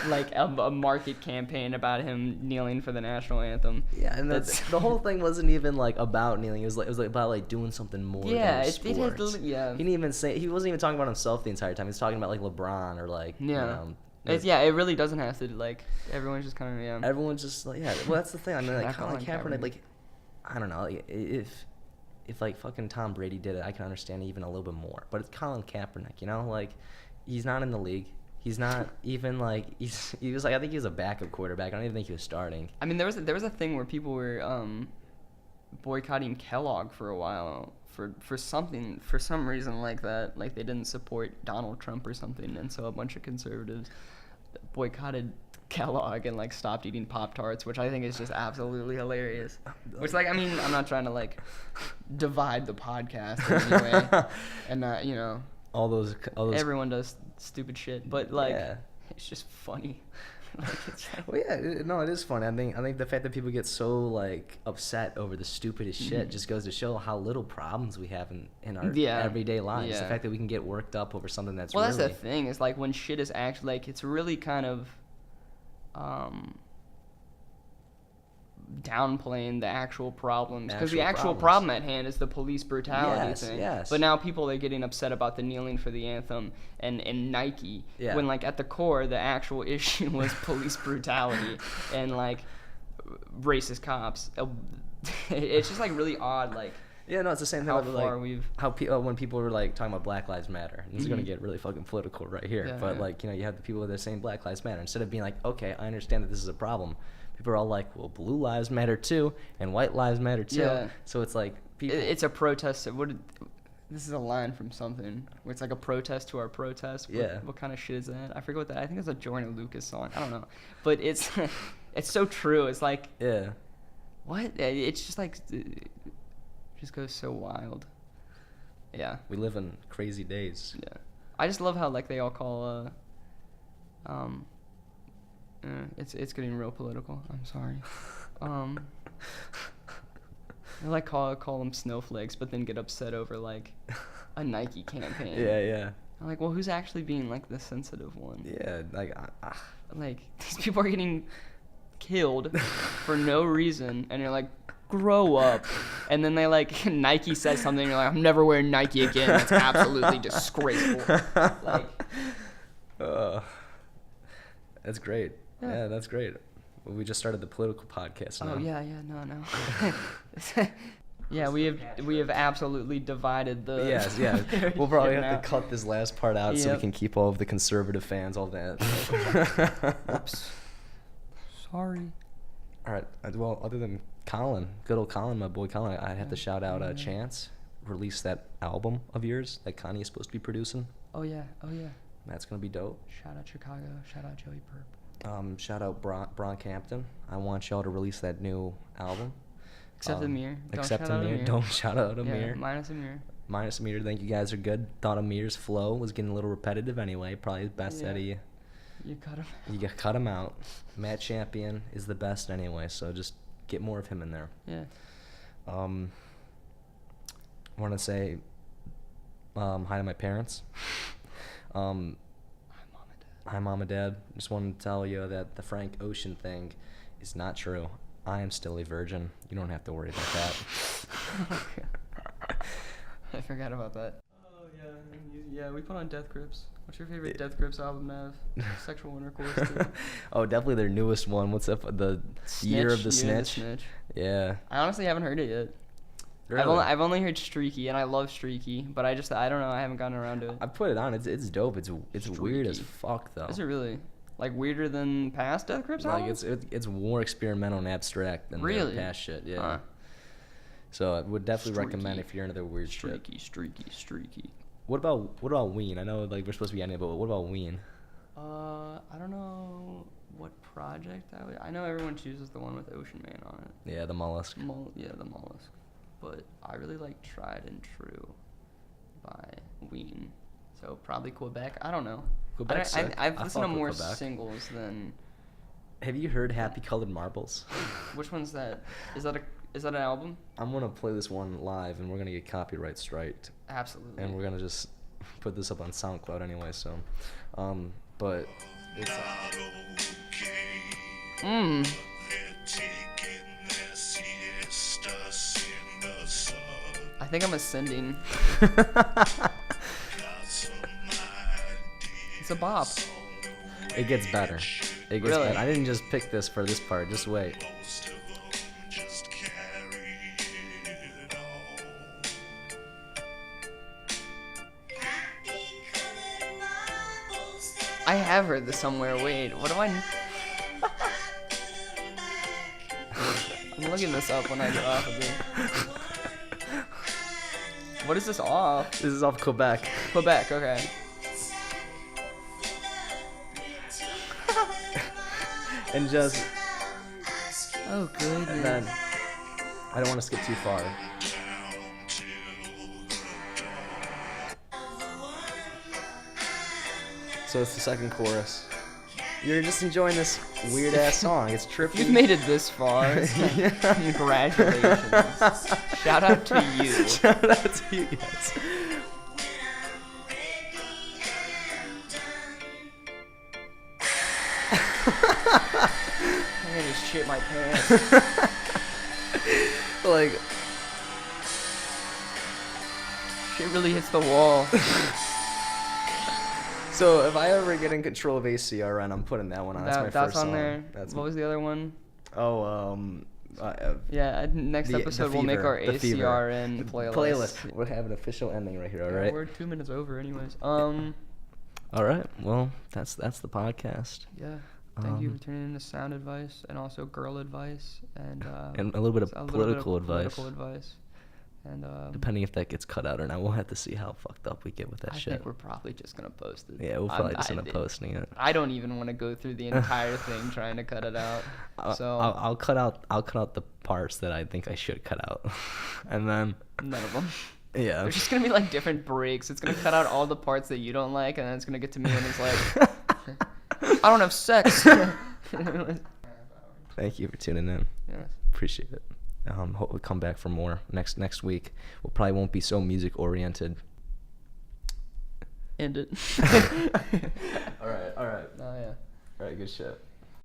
like a market campaign about him kneeling for the national anthem. Yeah, and the whole thing wasn't even like about kneeling. It was like about like doing something more. Yeah, than sports. Yeah. He didn't even say, he wasn't even talking about himself the entire time. He was talking about like LeBron or like it really doesn't have to like everyone's just kind of Everyone's just like well that's the thing. I mean like Colin Kaepernick like I don't know like, if like fucking Tom Brady did it I can understand even a little bit more. But it's Colin Kaepernick, you know, like he's not in the league. He's not even like he was like I think he was a backup quarterback. I don't even think he was starting. I mean there was a thing where people were boycotting Kellogg for a while for some reason like that, like they didn't support Donald Trump or something, and so a bunch of conservatives boycotted Kellogg and like stopped eating Pop-Tarts, which I think is just absolutely hilarious. Which like I mean I'm not trying to like divide the podcast in any way, and you know. All those everyone does stupid shit, but like it's just funny. Like, it's like, well, yeah, no, it is funny. I think the fact that people get so like upset over the stupidest shit just goes to show how little problems we have in our everyday lives. The fact that we can get worked up over something that's that's the thing. Is like when shit is actually like it's really kind of downplaying the actual problems because the actual problem at hand is the police brutality thing. Yes. But now people are getting upset about the kneeling for the anthem and Nike when like at the core the actual issue was police brutality and like racist cops. It's just like really odd like yeah, no, it's the same thing. When people were like talking about Black Lives Matter, and this is gonna get really fucking political right here. But like you know, you have the people that are saying Black Lives Matter instead of being like, okay, I understand that this is a problem. People are all like, well, blue lives matter too, and white lives matter too. Yeah. So it's like people. It's a protest. This is a line from something where it's like a protest to our protest. What kind of shit is that? I forget what that. I think it's a Jordan Lucas song. I don't know, but it's it's so true. It's like what? It's just like it just goes so wild. Yeah. We live in crazy days. Yeah. I just love how like they all call it's getting real political. I'm sorry. They like call them snowflakes, but then get upset over like a Nike campaign. Yeah. I'm like, well, who's actually being like the sensitive one? Yeah, like like these people are getting killed for no reason, and you're like, grow up. And then they like Nike says something, and you're like, I'm never wearing Nike again. That's absolutely disgraceful. Like, that's great. Yeah, that's great. Well, we just started the political podcast now. Oh no. Yeah, we have absolutely divided the. Yes, yeah. We'll probably have to cut this last part out so we can keep all of the conservative fans, all that. Oops. Sorry. All right. Well, other than Colin, good old Colin, my boy Colin, I have to shout out Chance. Released that album of yours that Kanye is supposed to be producing. Oh yeah. That's gonna be dope. Shout out Chicago. Shout out Joey Purp. Shout out Brockhampton. I want y'all to release that new album. Except Amir. Don't shout out Amir. Yeah, minus Amir. Minus Amir. Think you guys are good. Thought Amir's flow was getting a little repetitive anyway. Probably best that he. You cut him. You cut him out. Matt Champion is the best anyway, so just get more of him in there. Yeah. I want to say hi to my parents. Hi, Mom and Dad. Just wanted to tell you that the Frank Ocean thing is not true. I am still a virgin. You don't have to worry about that. I forgot about that. Oh, yeah, we put on Death Grips. What's your favorite Death Grips album, Nav? Sexual Intercourse, too. Oh, definitely their newest one. What's up? The Year of the Snitch. Yeah. I honestly haven't heard it yet. Really? I've only heard Streaky, and I love Streaky, but I don't know. I haven't gotten around to it. I put it on. It's dope. It's weird as fuck though. Is it really? Like weirder than past Death Grips albums? Like it's more experimental and abstract than their past shit. Yeah. Huh. So I would definitely recommend if you're into their weird shit. Streaky. What about Ween? I know like we're supposed to be ending, but what about Ween? I don't know what project I know everyone chooses the one with Ocean Man on it. Yeah, the mollusk. Yeah, the mollusk. But I really like Tried and True by Ween. So probably Quebec. I don't know. Quebec's sick. I've I listened to fuck with more Quebec. singles than. Have you heard Happy Colored Marbles? Which one's that? Is that an album? I'm gonna play this one live, and we're gonna get copyright striked, Absolutely. and we're gonna just put this up on SoundCloud anyway. So, but it's. I think I'm ascending. It's a bop. It gets better. It gets Really? better. I didn't just pick this for this part. Just wait. I have heard this somewhere. Wait, what do I? I'm looking this up when I get off of it. What is this off? This is off Quebec. Quebec. Okay. And just. Oh, good. And then. I don't want to skip too far. So it's the second chorus. You're just enjoying this weird ass song. It's trippy. You've made it this far. Congratulations. Shout out to you. Shout out to you guys. I'm gonna just shit my pants. Like, Shit really hits the wall. so if I ever get in control of ACRN, I'm putting that one on. That's my That's first on song. there. That's What was the other one? Yeah, next the episode we'll make Fever, our the Fever. ACRN playlist. We'll have an official ending right here. All Yeah, right. we're 2 minutes over, anyways. All right. Well, that's the podcast. Yeah. Thank you for tuning in to Sound Advice and also Girl Advice and And a little bit of a little political bit of advice. Political advice. And Depending if that gets cut out or not, we'll have to see how fucked up we get with that I shit. think we're probably just gonna post it. Yeah, we'll probably just end up posting it. I don't even want to go through the entire thing trying to cut it out. So I'll cut out the parts that I think I should cut out, and then none of them. yeah. There's just gonna be like different breaks. It's gonna cut out all the parts that you don't like, and then it's gonna get to me and it's like, I don't have sex. Thank you for tuning in. Yeah. Appreciate it. Hope we come back for more next week. We probably won't be so music oriented. End it. All right. Oh yeah. All right. Good shit.